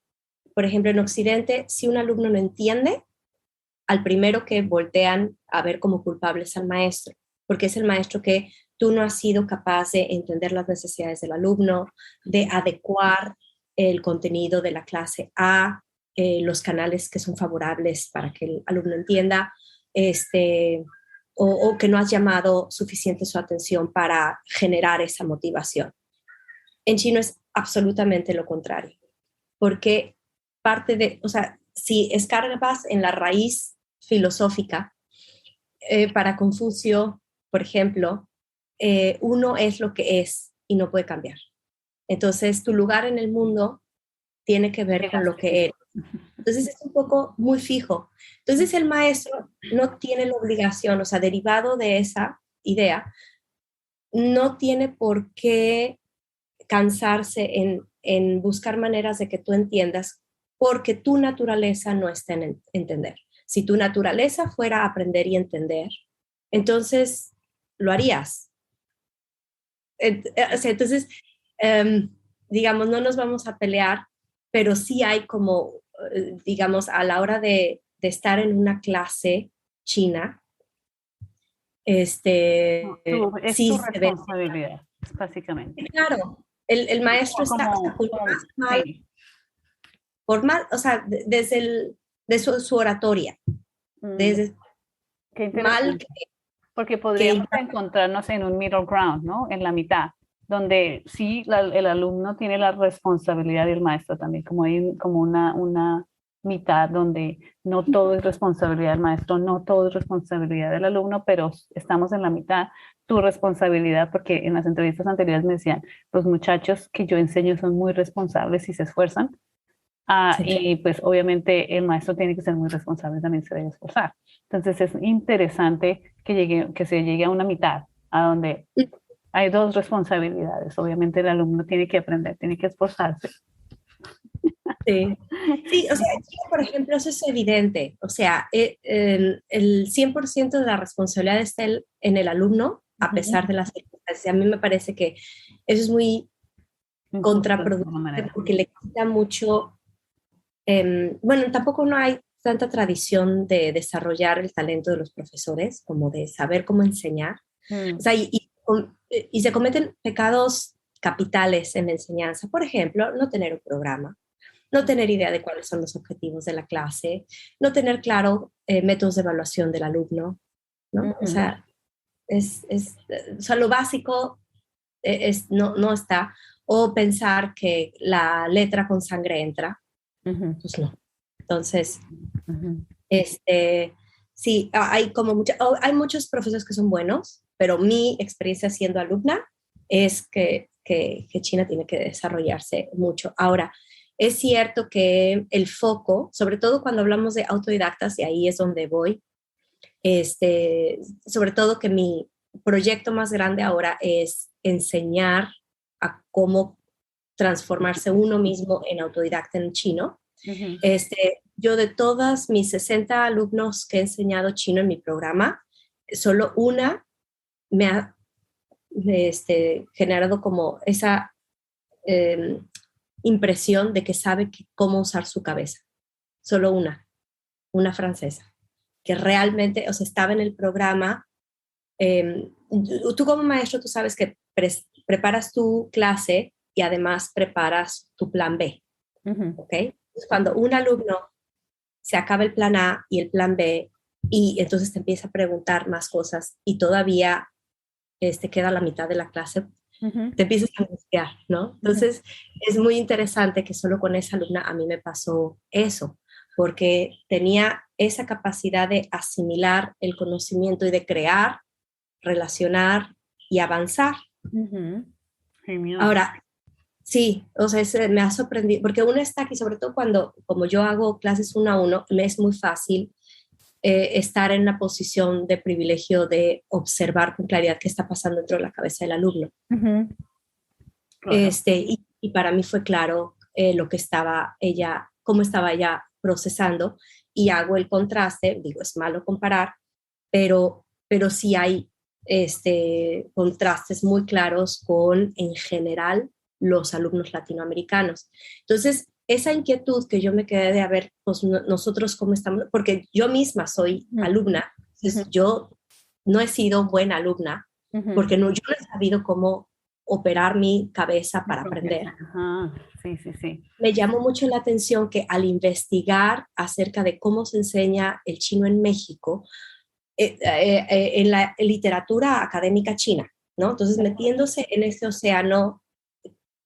por ejemplo, en Occidente, si un alumno no entiende, al primero que voltean a ver como culpables al maestro, porque es el maestro que tú no has sido capaz de entender las necesidades del alumno, de adecuar el contenido de la clase a los canales que son favorables para que el alumno entienda, o que no has llamado suficiente su atención para generar esa motivación. En chino es absolutamente lo contrario, porque o sea, si escarbas en la raíz filosófica, para Confucio, por ejemplo, uno es lo que es y no puede cambiar. Entonces, tu lugar en el mundo tiene que ver con lo que eres. Entonces, es un poco muy fijo. Entonces, el maestro no tiene la obligación, o sea, derivado de esa idea, no tiene por qué cansarse en buscar maneras de que tú entiendas, porque tu naturaleza no está en entender. Si tu naturaleza fuera aprender y entender, entonces lo harías. Entonces, digamos, no nos vamos a pelear, pero sí hay como, digamos, a la hora de estar en una clase china, Es sí tu se ve. responsabilidad, básicamente. Claro, el maestro está, o sea, por más mal, sí. por más, o sea, desde su oratoria, desde Qué mal interesante. Porque podríamos que encontrarnos en un middle ground, ¿no? En la mitad, donde sí el alumno tiene la responsabilidad y el maestro también, como hay como una mitad donde no todo es responsabilidad del maestro, no todo es responsabilidad del alumno, pero estamos en la mitad. Tu responsabilidad, porque en las entrevistas anteriores me decían, los muchachos que yo enseño son muy responsables y se esfuerzan. sí. Y pues obviamente el maestro tiene que ser muy responsable, también se debe esforzar. Entonces es interesante que se llegue a una mitad, a donde hay dos responsabilidades. Obviamente el alumno tiene que aprender, tiene que esforzarse. Sí, sí, o sea, aquí, por ejemplo, eso es evidente. O sea, el 100% de la responsabilidad está en el alumno, a pesar de las circunstancias. A mí me parece que eso es muy contraproducente porque le quita mucho. Bueno, tampoco no hay tanta tradición de desarrollar el talento de los profesores, como de saber cómo enseñar. O sea, y se cometen pecados capitales en la enseñanza. Por ejemplo, no tener un programa, no tener idea de cuáles son los objetivos de la clase, no tener claro métodos de evaluación del alumno, ¿no? O sea, o sea, lo básico no está. O pensar que la letra con sangre entra, pues no. Entonces, sí, hay como hay muchos profesores que son buenos, pero mi experiencia siendo alumna es que China tiene que desarrollarse mucho. Ahora, es cierto que el foco, sobre todo cuando hablamos de autodidactas, y ahí es donde voy, sobre todo que mi proyecto más grande ahora es enseñar a cómo transformarse uno mismo en autodidacta en chino. Yo de todas mis 60 alumnos que he enseñado chino en mi programa, solo una me ha generado como esa impresión de que sabe cómo usar su cabeza. Solo una francesa, que realmente, o sea, estaba en el programa tú como maestro, tú sabes que preparas tu clase y además preparas tu plan B, ¿ok? Entonces, cuando un alumno se acaba el plan A y el plan B, y entonces te empieza a preguntar más cosas y todavía queda la mitad de la clase, te empiezas a angustiar, ¿no? Entonces, es muy interesante que solo con esa alumna a mí me pasó eso, porque tenía esa capacidad de asimilar el conocimiento y de crear, relacionar y avanzar. Genial. Ahora, sí, o sea, me ha sorprendido, porque uno está aquí, sobre todo cuando, como yo hago clases 1-a-1, me es muy fácil estar en una posición de privilegio de observar con claridad qué está pasando dentro de la cabeza del alumno. Claro. Y para mí fue claro lo que estaba ella, cómo estaba ella procesando, y hago el contraste, digo, es malo comparar, pero sí hay contrastes muy claros con, en general, los alumnos latinoamericanos. Entonces, esa inquietud que yo me quedé de, a ver, pues nosotros cómo estamos, porque yo misma soy alumna, entonces yo no he sido buena alumna, porque yo no he sabido cómo operar mi cabeza para aprender. Sí. Me llamó mucho la atención que al investigar acerca de cómo se enseña el chino en México, en la literatura académica china, ¿no? Entonces, metiéndose en este océano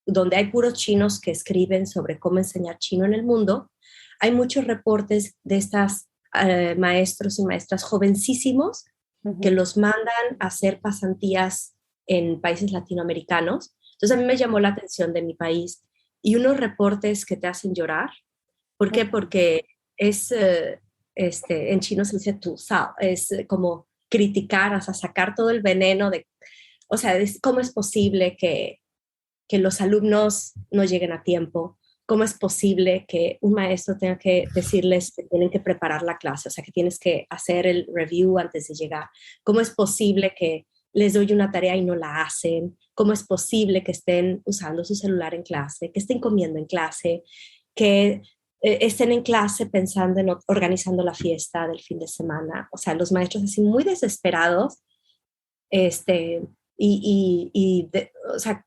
donde hay puros chinos que escriben sobre cómo enseñar chino en el mundo, hay muchos reportes de estas maestros y maestras jovencísimos que los mandan a hacer pasantías en países latinoamericanos. Entonces, a mí me llamó la atención de mi país y unos reportes que te hacen llorar. ¿Por qué? Porque es, en chino se dice tu sao, es como criticar, o sea, sacar todo el veneno de, o sea, ¿cómo es posible que los alumnos no lleguen a tiempo? ¿Cómo es posible que un maestro tenga que decirles que tienen que preparar la clase? O sea, que tienes que hacer el review antes de llegar. ¿Cómo es posible que les doy una tarea y no la hacen? ¿Cómo es posible que estén usando su celular en clase, que estén comiendo en clase, que estén en clase pensando en organizando la fiesta del fin de semana? O sea, los maestros así muy desesperados, o sea,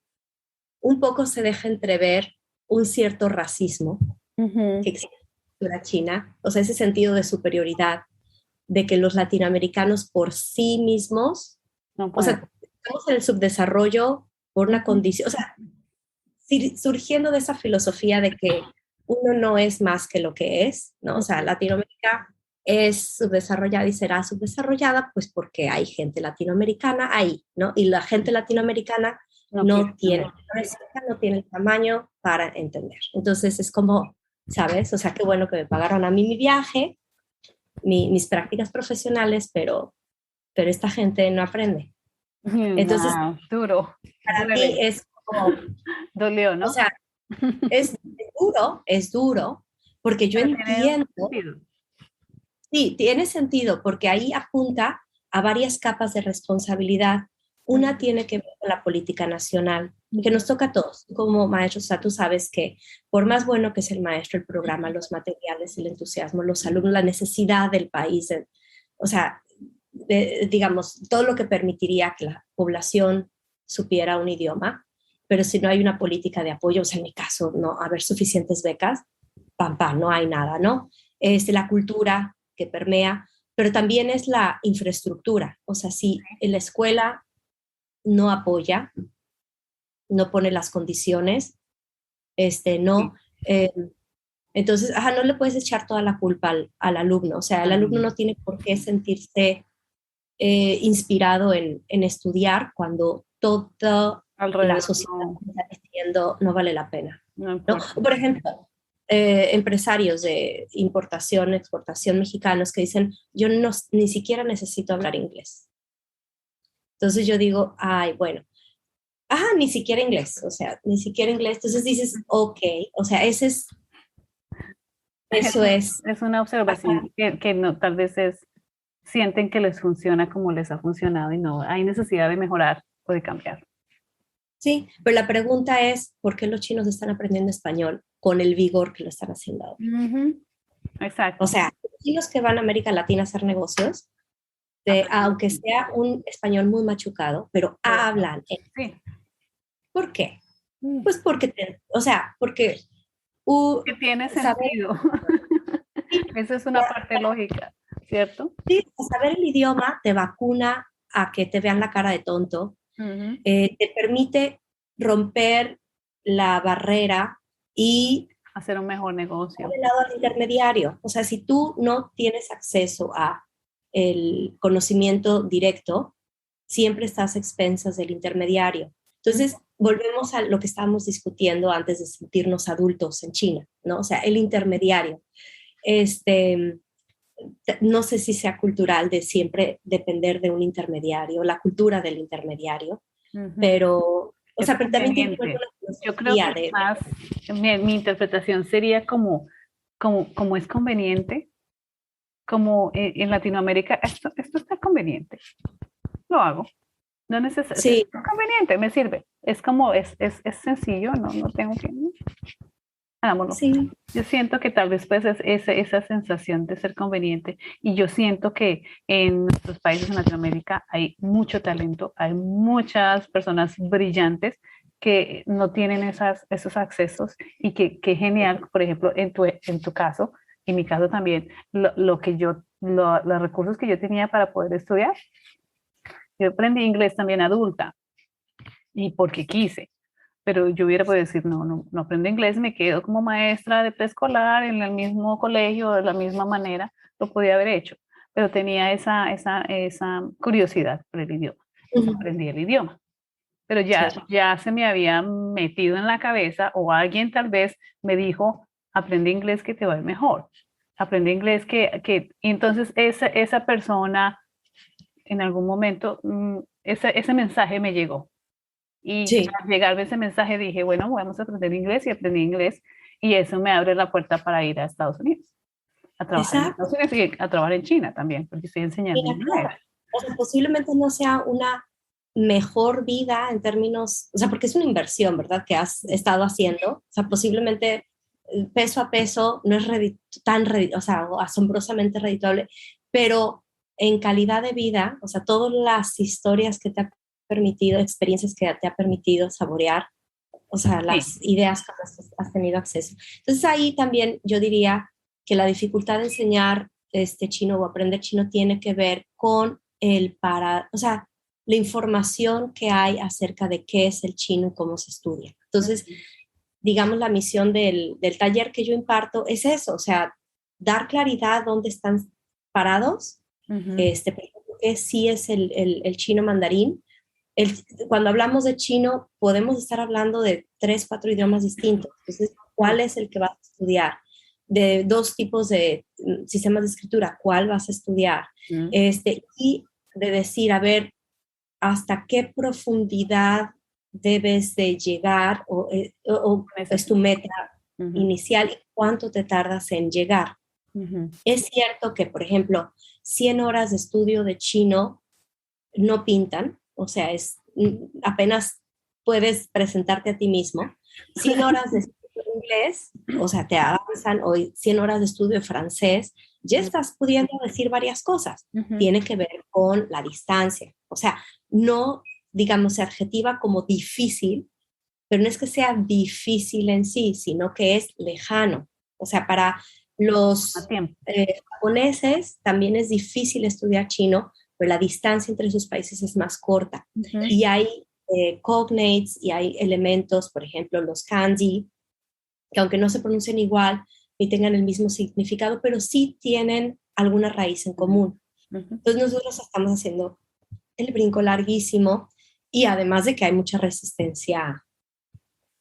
un poco se deja entrever un cierto racismo que existe en la China, o sea, ese sentido de superioridad, de que los latinoamericanos por sí mismos, o sea, estamos en el subdesarrollo por una condición, o sea, surgiendo de esa filosofía de que uno no es más que lo que es, ¿no? O sea, Latinoamérica es subdesarrollada y será subdesarrollada pues porque hay gente latinoamericana ahí, ¿no? Y la gente latinoamericana no tiene el tamaño para entender. Entonces es como, ¿sabes? O sea, qué bueno que me pagaron a mí mi viaje, mis prácticas profesionales, pero esta gente no aprende. Entonces, duro. para mí es como... Dolió, ¿no? O sea, es duro, porque yo entiendo... Sí, tiene sentido, porque ahí apunta a varias capas de responsabilidad. Una tiene que ver con la política nacional, que nos toca a todos. Como maestros, o sea, tú sabes que por más bueno que es el maestro, el programa, los materiales, el entusiasmo, los alumnos, la necesidad del país, o sea, digamos, todo lo que permitiría que la población supiera un idioma, pero si no hay una política de apoyo, o sea, en mi caso, no haber suficientes becas, no hay nada, ¿no? La cultura que permea, pero también es la infraestructura, o sea, si en la escuela no apoya, no pone las condiciones, no, entonces, no le puedes echar toda la culpa al alumno, o sea, el alumno no tiene por qué sentirse inspirado en estudiar cuando toda la sociedad que está diciendo no vale la pena. ¿No? Por ejemplo, empresarios de importación, exportación mexicanos que dicen, yo ni siquiera necesito hablar inglés. Entonces yo digo, bueno, ni siquiera inglés, o sea, ni siquiera inglés. Entonces dices, ok, o sea, eso es. Es una observación que no, tal vez sienten que les funciona como les ha funcionado y no hay necesidad de mejorar o de cambiar. Sí, pero la pregunta es, ¿por qué los chinos están aprendiendo español con el vigor que lo están haciendo ahora? Exacto. O sea, los chinos que van a América Latina a hacer negocios aunque sea un español muy machucado, pero hablan. Sí. ¿Por qué? Pues porque, porque que tiene saber, sentido. Esa es una parte lógica, ¿cierto? sí, saber el idioma te vacuna a que te vean la cara de tonto, te permite romper la barrera y hacer un mejor negocio. del lado al intermediario. O sea, si tú no tienes acceso a el conocimiento directo, siempre estás a expensas del intermediario. Entonces, volvemos a lo que estábamos discutiendo antes de sentirnos adultos en China, ¿no? O sea, el intermediario. No sé si sea cultural de siempre depender de un intermediario, la cultura del intermediario, pero, pero también tiene una yo creo que más, mi interpretación sería como es conveniente, como en Latinoamérica, esto está conveniente, lo hago. No necesito, sí. es conveniente, me sirve. Es como, es sencillo, no tengo que... Hagámoslo. Sí. Yo siento que tal vez pues es esa sensación de ser conveniente y yo siento que en nuestros países en Latinoamérica hay mucho talento, hay muchas personas brillantes que no tienen esos accesos y que genial, por ejemplo, en tu caso, en mi caso también, los recursos que yo tenía para poder estudiar. Yo aprendí inglés también adulta y porque quise, pero yo hubiera podido decir, no aprendo inglés, me quedo como maestra de preescolar en el mismo colegio, de la misma manera, lo podía haber hecho, pero tenía esa curiosidad por el idioma, aprendí el idioma. Pero ya se me había metido en la cabeza o alguien tal vez me dijo, aprende inglés que te va a ir mejor, aprende inglés y entonces esa persona en algún momento, ese mensaje me llegó. Y al llegarme ese mensaje dije, bueno, vamos a aprender inglés y aprendí inglés. Y eso me abre la puerta para ir a Estados Unidos, a trabajar en Estados Unidos y a trabajar en China también, porque estoy enseñando inglés. Claro. O sea, posiblemente no sea una mejor vida en términos, o sea, porque es una inversión, ¿verdad? Que has estado haciendo. O sea, posiblemente peso a peso no es o sea, asombrosamente redituable, pero en calidad de vida, o sea, todas las historias que te ha permitido, experiencias que te ha permitido saborear, o sea, las ideas que has tenido acceso. Entonces ahí también yo diría que la dificultad de enseñar chino o aprender chino tiene que ver con o sea, la información que hay acerca de qué es el chino y cómo se estudia. Entonces, digamos, la misión del taller que yo imparto es eso, o sea, dar claridad dónde están parados, que sí es el chino mandarín. Cuando hablamos de chino, podemos estar hablando de 3, 4 idiomas distintos. Entonces, ¿cuál es el que vas a estudiar? De 2 tipos de sistemas de escritura, ¿cuál vas a estudiar? Y de decir, a ver, hasta qué profundidad debes de llegar o es tu meta inicial y cuánto te tardas en llegar. Es cierto que, por ejemplo, 100 horas de estudio de chino no pintan, o sea, apenas puedes presentarte a ti mismo. 100 horas de estudio de inglés, o sea, te avanzan hoy 100 horas de estudio de francés, ya estás pudiendo decir varias cosas. Tiene que ver con la distancia. O sea, no, digamos, se adjetiva como difícil, pero no es que sea difícil en sí, sino que es lejano. O sea, para los japoneses también es difícil estudiar chino, pero la distancia entre sus países es más corta. Y hay cognates y hay elementos, por ejemplo, los kanji, que aunque no se pronuncien igual ni tengan el mismo significado, pero sí tienen alguna raíz en común. Entonces nosotros estamos haciendo el brinco larguísimo y además de que hay mucha resistencia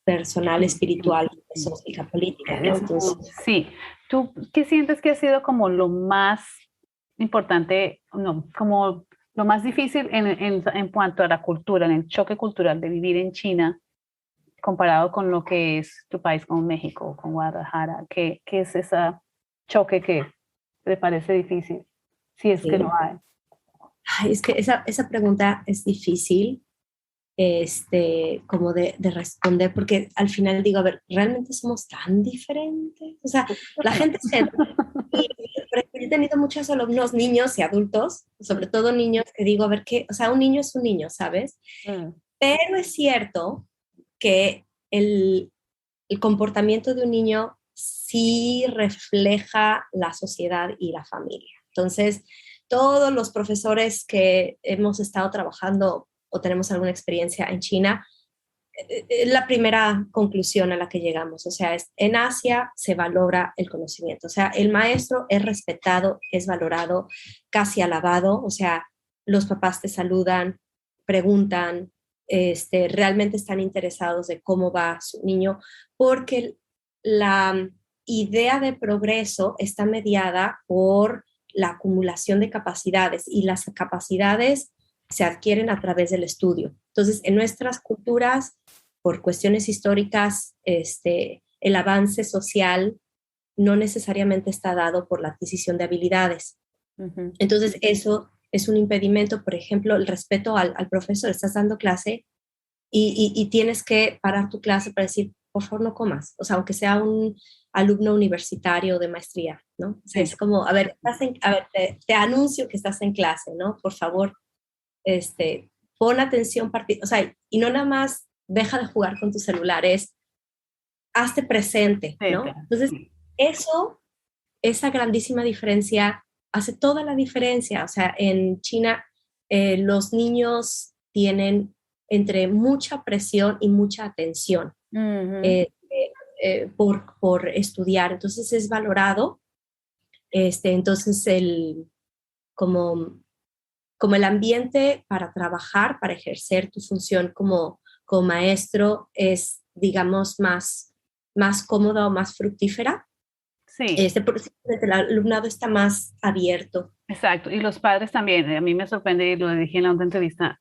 personal, espiritual, filosófica, política, ¿no? Entonces, sí. ¿Tú qué sientes que ha sido como lo más importante, no, como lo más difícil en cuanto a la cultura, en el choque cultural de vivir en China comparado con lo que es tu país, con México, con Guadalajara? ¿Qué es ese choque que te parece difícil? Si es que lo hay. Ay, es que esa pregunta es difícil como de responder, porque al final digo, a ver, ¿realmente somos tan diferentes? O sea, la gente se... Pero he tenido muchos alumnos, niños y adultos, sobre todo niños que digo, a ver qué, o sea, un niño es un niño, ¿sabes? Pero es cierto que el comportamiento de un niño sí refleja la sociedad y la familia. Entonces, todos los profesores que hemos estado trabajando o tenemos alguna experiencia en China, la primera conclusión a la que llegamos, o sea, en Asia se valora el conocimiento, o sea, el maestro es respetado, es valorado, casi alabado, o sea, los papás te saludan, preguntan, realmente están interesados de cómo va su niño, porque la idea de progreso está mediada por la acumulación de capacidades y las capacidades se adquieren a través del estudio. Entonces, en nuestras culturas, por cuestiones históricas, el avance social no necesariamente está dado por la adquisición de habilidades. Entonces, eso es un impedimento, por ejemplo, el respeto al profesor. Estás dando clase y tienes que parar tu clase para decir, por favor, no comas. O sea, aunque sea un alumno universitario de maestría, ¿no? O sea, es como, a ver, te anuncio que estás en clase, ¿no? Por favor, pon atención, o sea, y no nada más deja de jugar con tus celulares, hazte presente, ¿no? Entonces, esa grandísima diferencia hace toda la diferencia. O sea, en China los niños tienen entre mucha presión y mucha atención por estudiar. Entonces es valorado. Entonces como el ambiente para trabajar, para ejercer tu función como maestro es, digamos, más cómoda o más fructífera. Sí. El alumnado está más abierto. Exacto, y los padres también. A mí me sorprende, y lo dije en la otra entrevista,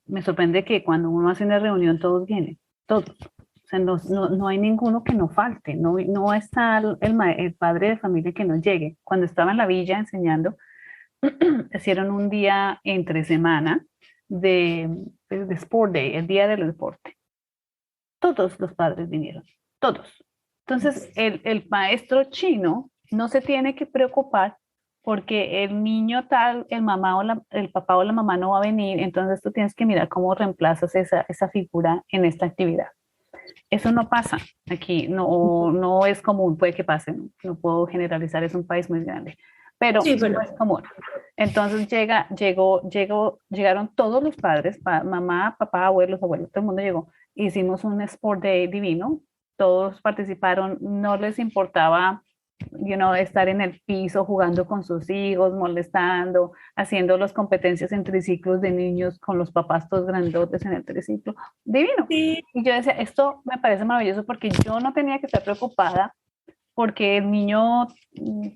me sorprende que cuando uno hace una reunión todos vienen, todos. O sea, no hay ninguno que no falte, no está el padre de familia que no llegue. Cuando estaba en la villa enseñando, hicieron un día entre semana de Sport Day, el día del deporte. Todos los padres vinieron, todos. Entonces, el maestro chino no se tiene que preocupar porque el niño tal, el papá o la mamá no va a venir, entonces tú tienes que mirar cómo reemplazas esa figura en esta actividad. Eso no pasa aquí, no es común, puede que pase, no puedo generalizar, es un país muy grande, pero sí, bueno. no es común. Entonces llegaron todos los padres, mamá, papá, abuelos, todo el mundo llegó. Hicimos un Sport Day divino, todos participaron, no les importaba estar en el piso jugando con sus hijos, molestando, haciendo las competencias en triciclos de niños con los papás todos grandotes en el triciclo. Divino. Sí. Y yo decía, esto me parece maravilloso porque yo no tenía que estar preocupada porque el niño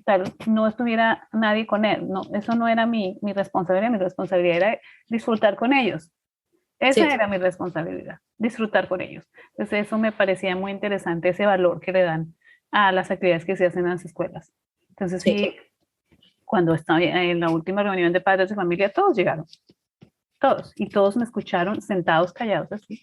tal no estuviera nadie con él. No, eso no era mi responsabilidad era disfrutar con ellos. Esa era mi responsabilidad, disfrutar con ellos. Entonces eso me parecía muy interesante, ese valor que le dan a las actividades que se hacen en las escuelas. Entonces sí, cuando estaba en la última reunión de padres de familia, todos llegaron, todos, y todos me escucharon sentados callados así,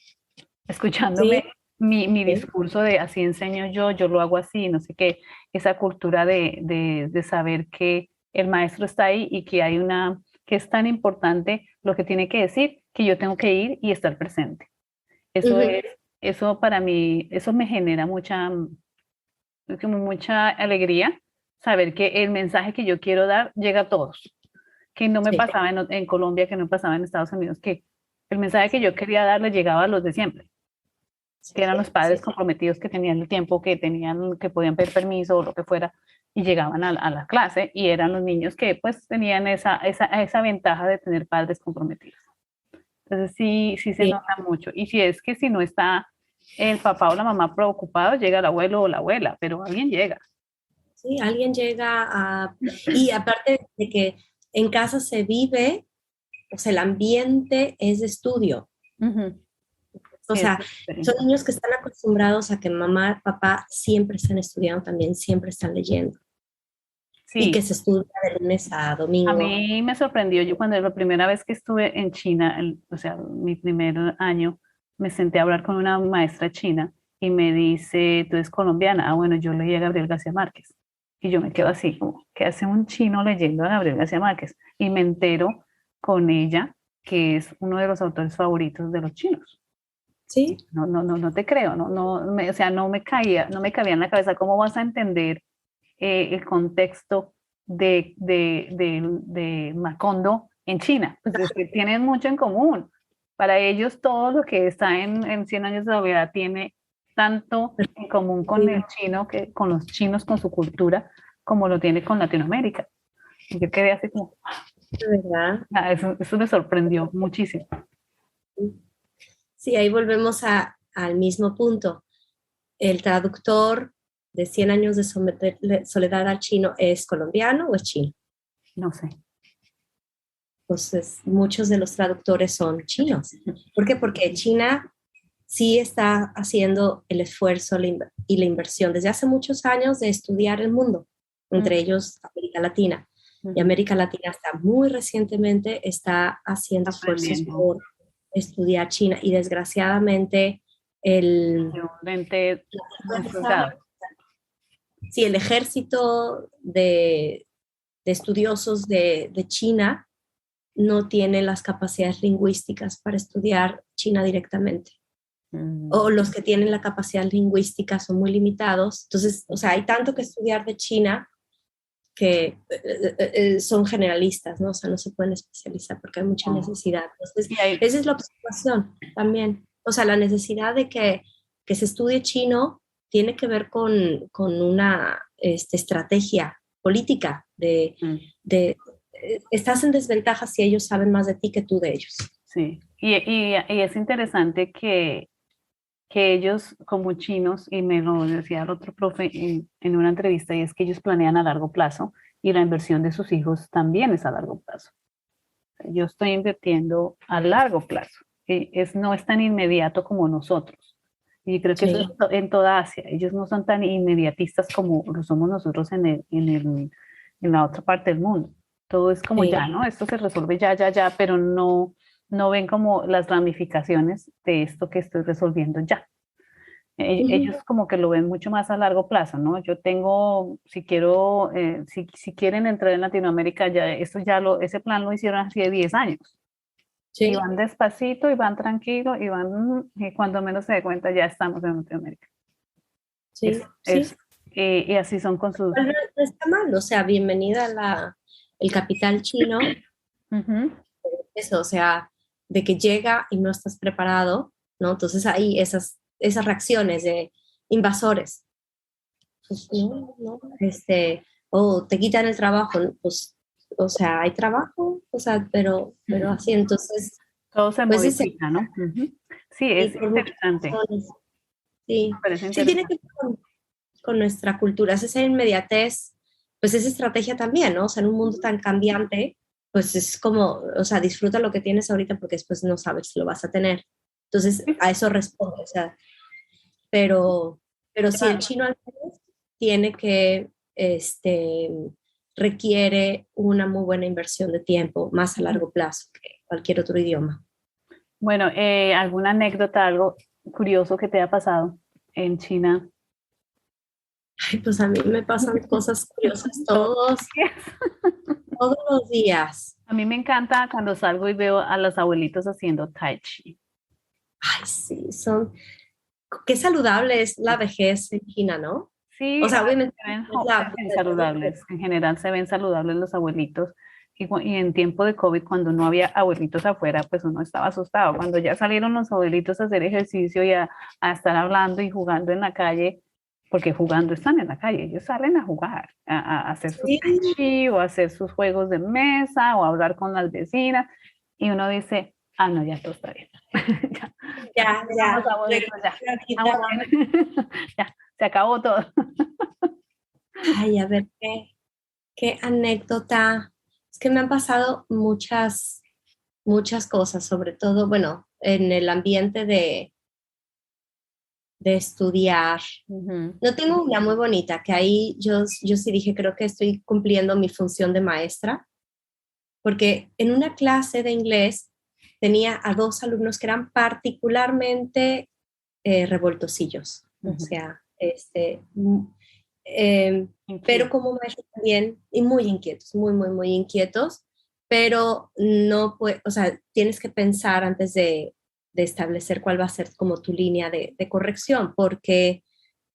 escuchándome mi discurso de así enseño yo lo hago así, no sé qué, esa cultura de saber que el maestro está ahí y que que es tan importante lo que tiene que decir, que yo tengo que ir y estar presente. Eso para mí, eso me genera mucha alegría, saber que el mensaje que yo quiero dar llega a todos, que no me pasaba en Colombia, que no pasaba en Estados Unidos, que el mensaje que yo quería dar le llegaba a los de siempre, que eran los padres comprometidos que tenían el tiempo, que podían pedir permiso o lo que fuera, y llegaban a la clase, y eran los niños que pues tenían esa ventaja de tener padres comprometidos. Entonces sí se nota mucho. Y si no está el papá o la mamá preocupado, llega el abuelo o la abuela, pero alguien llega. Sí, alguien llega y aparte de que en casa se vive, o sea, el ambiente es de estudio. O sea, son niños que están acostumbrados a que mamá, papá siempre están estudiando también, siempre están leyendo. Sí. Y que se estudia de lunes a domingo. A mí me sorprendió, yo cuando la primera vez que estuve en China, o sea, mi primer año, me senté a hablar con una maestra china y me dice, ¿tú eres colombiana? Ah, bueno, yo leí a Gabriel García Márquez. Y yo me quedo así, como, ¿qué hace un chino leyendo a Gabriel García Márquez? Y me entero con ella, que es uno de los autores favoritos de los chinos. Sí. No te creo, o sea, no me cabía en la cabeza cómo vas a entender el contexto de Macondo en China. Pues es que tienen mucho en común. Para ellos todo lo que está en 100 años de soledad tiene tanto en común con el chino, con los chinos, con su cultura, como lo tiene con Latinoamérica. Y yo quedé así como, De verdad. Eso me sorprendió muchísimo. Sí, ahí volvemos al mismo punto. ¿El traductor de 100 años de soledad al chino es colombiano o es chino? No sé. Entonces, muchos de los traductores son chinos. ¿Por qué? Porque China sí está haciendo el esfuerzo y la inversión desde hace muchos años de estudiar el mundo, entre ellos América Latina. Y América Latina hasta muy recientemente está haciendo esfuerzos por estudiar China y desgraciadamente el ejército de estudiosos de China no tiene las capacidades lingüísticas para estudiar China directamente. O los que tienen la capacidad lingüística son muy limitados. Entonces, o sea, hay tanto que estudiar de China que son generalistas, ¿no? O sea, no se pueden especializar porque hay mucha necesidad. Entonces, esa es la observación también. O sea, la necesidad de que se estudie chino tiene que ver con una estrategia política de estás en desventaja si ellos saben más de ti que tú de ellos. Sí, y es interesante que ellos como chinos, y me lo decía el otro profe en una entrevista, y es que ellos planean a largo plazo y la inversión de sus hijos también es a largo plazo. Yo estoy invirtiendo a largo plazo, no es tan inmediato como nosotros. Y creo que eso es en toda Asia. Ellos no son tan inmediatistas como lo somos nosotros en la otra parte del mundo. Todo es como ya, ¿no? Esto se resuelve ya, pero no ven como las ramificaciones de esto que estoy resolviendo ya. Ellos como que lo ven mucho más a largo plazo, ¿no? Yo tengo, si quieren entrar en Latinoamérica, ese plan lo hicieron hace 10 años. Sí. Y van despacito, y van tranquilo, y cuando menos se dé cuenta ya estamos en Latinoamérica. Sí, y así son con sus... Bueno, no está mal, o sea, bienvenida el capital chino. Eso, o sea, de que llega y no estás preparado, ¿no? Entonces hay esas reacciones de invasores. Pues no, o te quitan el trabajo, pues, o sea, hay trabajo, o sea, pero así, entonces... Todo se modifica, ¿no? Sí, es interesante. Sí, tiene que ver con nuestra cultura, esa inmediatez, pues esa estrategia también, ¿no? O sea, en un mundo tan cambiante, pues es como, o sea, disfruta lo que tienes ahorita porque después no sabes si lo vas a tener. Entonces, a eso responde, o sea, pero si el chino al menos tiene que, requiere una muy buena inversión de tiempo, más a largo plazo que cualquier otro idioma. Bueno, ¿alguna anécdota, algo curioso que te haya pasado en China? Ay, pues a mí me pasan cosas curiosas todos los días. A mí me encanta cuando salgo y veo a los abuelitos haciendo tai chi. Ay, sí, qué saludable es la vejez en China, ¿no? Sí, o sea, obviamente se ven saludables. En general se ven saludables los abuelitos. Y en tiempo de COVID, cuando no había abuelitos afuera, pues uno estaba asustado. Cuando ya salieron los abuelitos a hacer ejercicio y a estar hablando y jugando en la calle, porque jugando están en la calle, ellos salen a jugar, a hacer sus tai chi o a hacer sus juegos de mesa o a hablar con las vecinas. Y uno dice, no, ya todo está bien. ya. Ya, se acabó todo. Ay, a ver, qué anécdota. Es que me han pasado muchas cosas, sobre todo, bueno, en el ambiente de estudiar. No tengo una muy bonita, que ahí yo sí dije, creo que estoy cumpliendo mi función de maestra, porque en una clase de inglés tenía a 2 alumnos que eran particularmente revoltosillos, o sea, pero como maestros también, y muy inquietos, muy, muy, muy inquietos, pero no puede, o sea, tienes que pensar antes de establecer cuál va a ser como tu línea de corrección, porque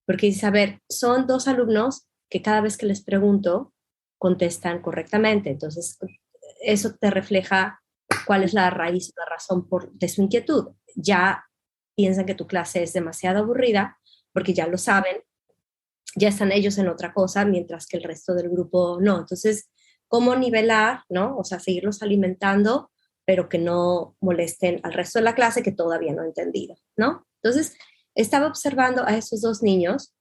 dices, a ver, son 2 alumnos que cada vez que les pregunto contestan correctamente, entonces eso te refleja cuál es la raíz, la razón de su inquietud. Ya piensan que tu clase es demasiado aburrida porque ya lo saben, ya están ellos en otra cosa, mientras que el resto del grupo no. Entonces, ¿cómo nivelar, no? O sea, seguirlos alimentando, pero que no molesten al resto de la clase que todavía no ha entendido, ¿no? Entonces, estaba observando a esos 2 niños.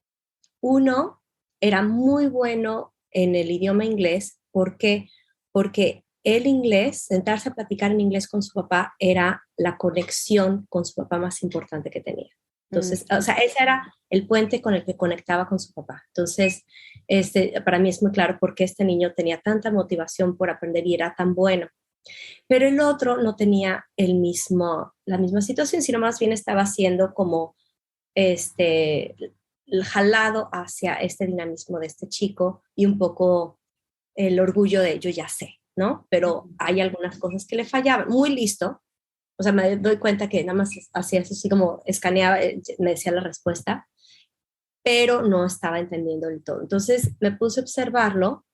Uno era muy bueno en el idioma inglés. ¿Por qué? Porque el inglés, sentarse a platicar en inglés con su papá, era la conexión con su papá más importante que tenía. Entonces, o sea, ese era el puente con el que conectaba con su papá. Entonces, para mí es muy claro por qué este niño tenía tanta motivación por aprender y era tan bueno. Pero el otro no tenía la misma situación, sino más bien estaba haciendo como el jalado hacia este dinamismo de este chico y un poco el orgullo de yo ya sé, ¿no? Pero hay algunas cosas que le fallaban. Muy listo, o sea, me doy cuenta que nada más hacía eso, así como escaneaba, me decía la respuesta, pero no estaba entendiendo del todo. Entonces me puse a observarlo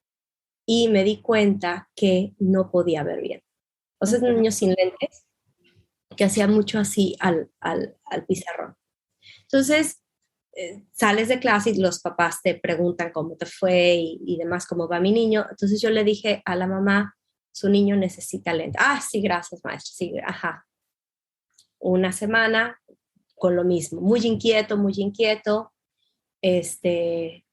y me di cuenta que no podía ver bien. O sea, es un niño sin lentes que hacía mucho así al pizarrón. Entonces, sales de clase y los papás te preguntan cómo te fue y demás, cómo va mi niño. Entonces yo le dije a la mamá, su niño necesita lentes. Ah, sí, gracias, maestra. Sí, ajá. Una semana con lo mismo, muy inquieto,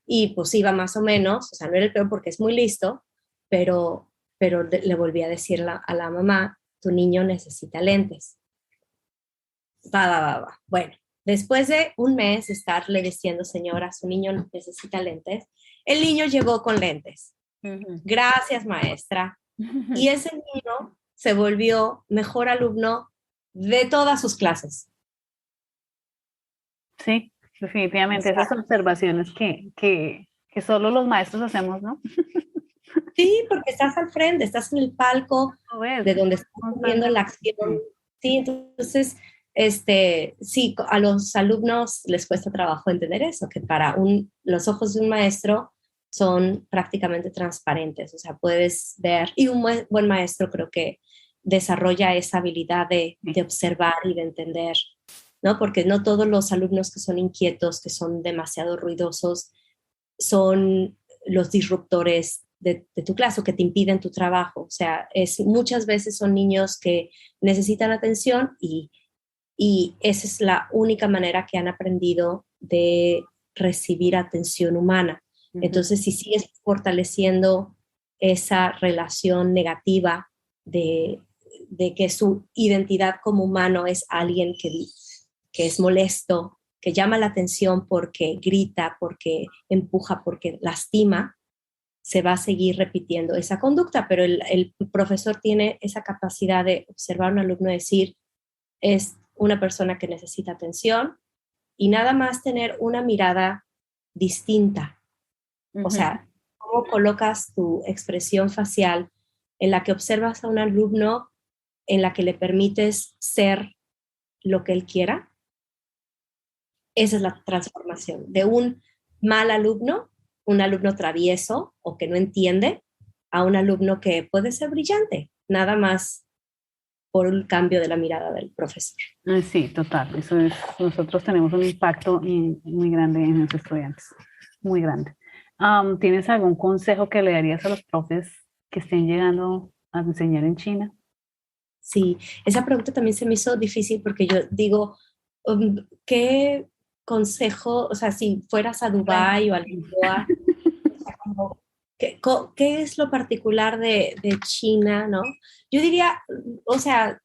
y pues iba más o menos, o sea, no era el peor porque es muy listo, pero le volví a decir a la mamá, tu niño necesita lentes. Va. Bueno, después de un mes de estarle diciendo, señora, su niño necesita lentes, el niño llegó con lentes. Gracias, maestra. Y ese niño se volvió mejor alumno de todas sus clases. Sí, definitivamente. Esas son observaciones que solo los maestros hacemos, ¿no? Sí, porque estás al frente, estás en el palco de donde estás viendo la acción. Sí, entonces, sí, a los alumnos les cuesta trabajo entender eso, que para los ojos de un maestro son prácticamente transparentes, o sea, puedes ver, y un buen maestro creo que desarrolla esa habilidad de observar y de entender, ¿no? Porque no todos los alumnos que son inquietos, que son demasiado ruidosos, son los disruptores de tu clase o que te impiden tu trabajo. O sea, muchas veces son niños que necesitan atención y esa es la única manera que han aprendido de recibir atención humana. Entonces, si sigues fortaleciendo esa relación negativa de que su identidad como humano es alguien que es molesto, que llama la atención porque grita, porque empuja, porque lastima, se va a seguir repitiendo esa conducta, pero el profesor tiene esa capacidad de observar a un alumno y decir, es una persona que necesita atención y nada más tener una mirada distinta. O sea, cómo colocas tu expresión facial en la que observas a un alumno, en la que le permites ser lo que él quiera. Esa es la transformación de un mal alumno, un alumno travieso o que no entiende, a un alumno que puede ser brillante, nada más por un cambio de la mirada del profesor. Sí, total. Eso es, nosotros tenemos un impacto muy grande en los estudiantes, muy grande. ¿Tienes algún consejo que le darías a los profes que estén llegando a enseñar en China? Sí, esa pregunta también se me hizo difícil porque yo digo, ¿qué consejo, o sea, si fueras a Dubái o a Lisboa, o sea, como, ¿qué es lo particular de China, no? Yo diría, o sea,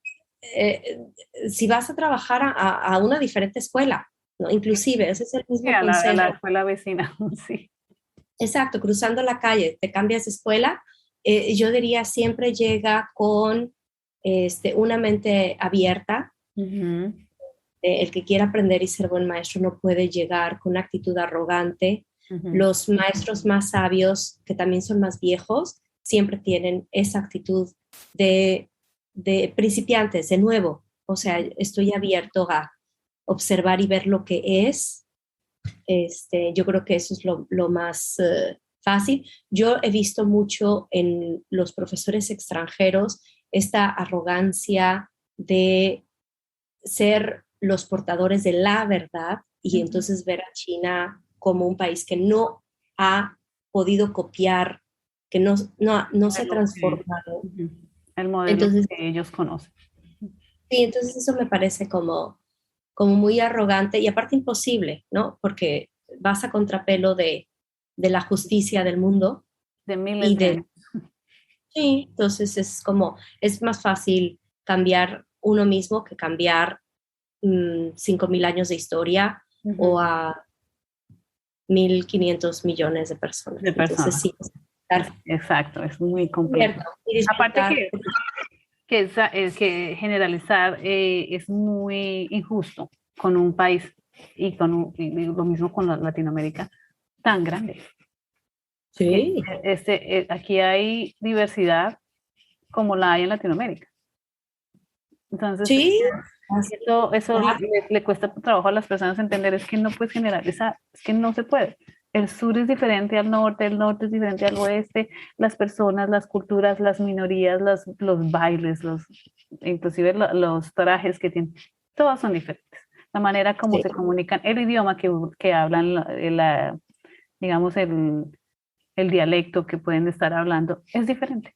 si vas a trabajar a una diferente escuela, ¿no? Inclusive, ese es el mismo consejo. A la escuela vecina, sí. Exacto, cruzando la calle, te cambias de escuela, yo diría siempre llega con una mente abierta. El que quiera aprender y ser buen maestro no puede llegar con una actitud arrogante. Los maestros más sabios, que también son más viejos, siempre tienen esa actitud de principiantes, de nuevo. O sea, estoy abierto a observar y ver lo que es. Yo creo que eso es lo más fácil. Yo he visto mucho en los profesores extranjeros esta arrogancia de ser los portadores de la verdad y entonces ver a China como un país que no ha podido copiar, que no se ha transformado. El modelo entonces, que ellos conocen. Sí, entonces eso me parece como muy arrogante y aparte imposible, ¿no? Porque vas a contrapelo de la justicia del mundo. De miles de años. Sí, entonces es más fácil cambiar uno mismo que cambiar 5.000 años de historia o a 1.500 millones de personas. Entonces sí. Exacto, es muy complejo. Aparte que generalizar es muy injusto con un país y lo mismo con Latinoamérica tan grande. Sí. Aquí hay diversidad como la hay en Latinoamérica. Entonces, sí. Eso le cuesta trabajo a las personas entender, es que no puedes generalizar, es que no se puede. El sur es diferente al norte, el norte es diferente al oeste, las personas, las culturas, las minorías, los bailes, inclusive los trajes que tienen, todos son diferentes. La manera como se comunican, el idioma que hablan, digamos, el dialecto que pueden estar hablando es diferente.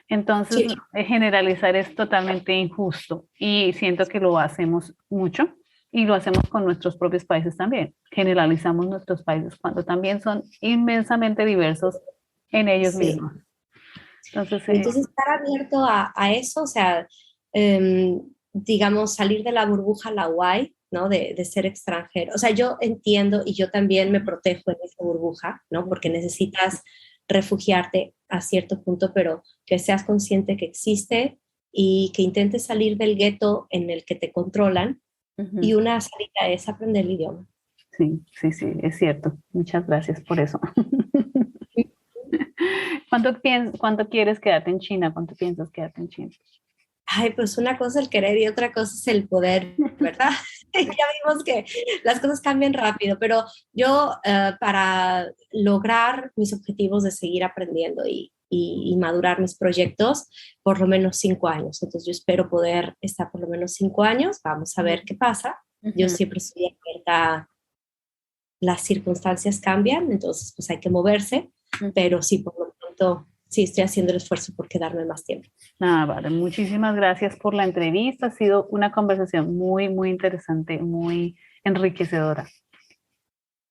Entonces, generalizar es totalmente injusto y siento que lo hacemos mucho y lo hacemos con nuestros propios países también. Generalizamos nuestros países cuando también son inmensamente diversos en ellos mismos. Entonces, estar abierto a eso, o sea, digamos, salir de la burbuja la guay, ¿no? De ser extranjero. O sea, yo entiendo y yo también me protejo en esa burbuja, ¿no? Porque necesitas refugiarte a cierto punto, pero que seas consciente que existe y que intentes salir del gueto en el que te controlan. Y una salida es aprender el idioma. Sí, es cierto. Muchas gracias por eso. ¿Cuánto quieres quedarte en China? ¿Cuánto piensas quedarte en China? Ay, pues una cosa es el querer y otra cosa es el poder, ¿verdad? Ya vimos que las cosas cambian rápido, pero yo para lograr mis objetivos de seguir aprendiendo y madurar mis proyectos, por lo menos 5 años. Entonces yo espero poder estar por lo menos 5 años. Vamos a ver qué pasa. Yo siempre estoy abierta. Las circunstancias cambian, entonces pues hay que moverse, pero sí, por lo pronto, sí estoy haciendo el esfuerzo por quedarme más tiempo. Vale, muchísimas gracias por la entrevista, ha sido una conversación muy, muy interesante, muy enriquecedora.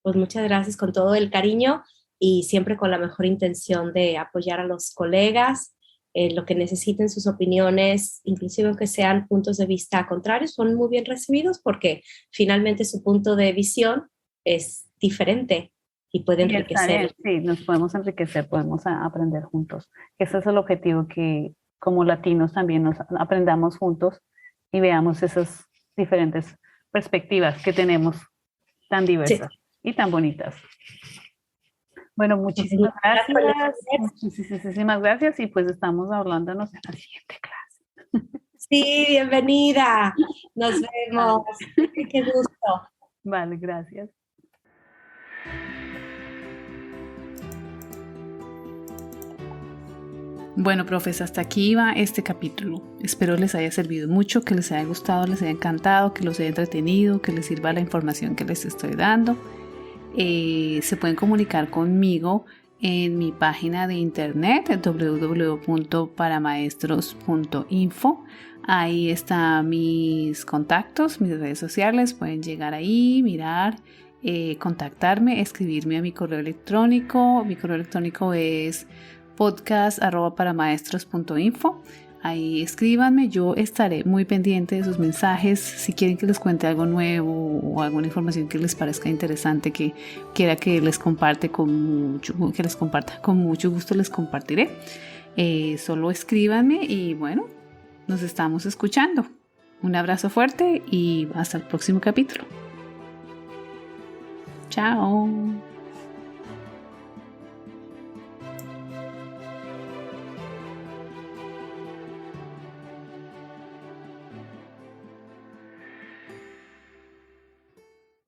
Pues muchas gracias, con todo el cariño y siempre con la mejor intención de apoyar a los colegas, lo que necesiten, sus opiniones, inclusive aunque sean puntos de vista contrarios, son muy bien recibidos porque finalmente su punto de visión es diferente y puede enriquecer. Sí, nos podemos enriquecer, podemos aprender juntos. Ese es el objetivo, que como latinos también nos aprendamos juntos y veamos esas diferentes perspectivas que tenemos tan diversas y tan bonitas. Bueno, muchísimas gracias. Muchísimas gracias y pues estamos hablándonos en la siguiente clase. Sí, bienvenida. Nos vemos. Qué gusto. Vale, gracias. Bueno, profes, hasta aquí va este capítulo. Espero les haya servido mucho, que les haya gustado, les haya encantado, que los haya entretenido, que les sirva la información que les estoy dando. Se pueden comunicar conmigo en mi página de internet www.paramaestros.info. Ahí están mis contactos, mis redes sociales. Pueden llegar ahí, mirar, contactarme, escribirme a mi correo electrónico. Mi correo electrónico es podcast@paramaestros.info. Ahí escríbanme, yo estaré muy pendiente de sus mensajes. Si quieren que les cuente algo nuevo o alguna información que les parezca interesante, que quiera que les comparta con mucho gusto les compartiré. Solo escríbanme y bueno, nos estamos escuchando. Un abrazo fuerte y hasta el próximo capítulo. Chao.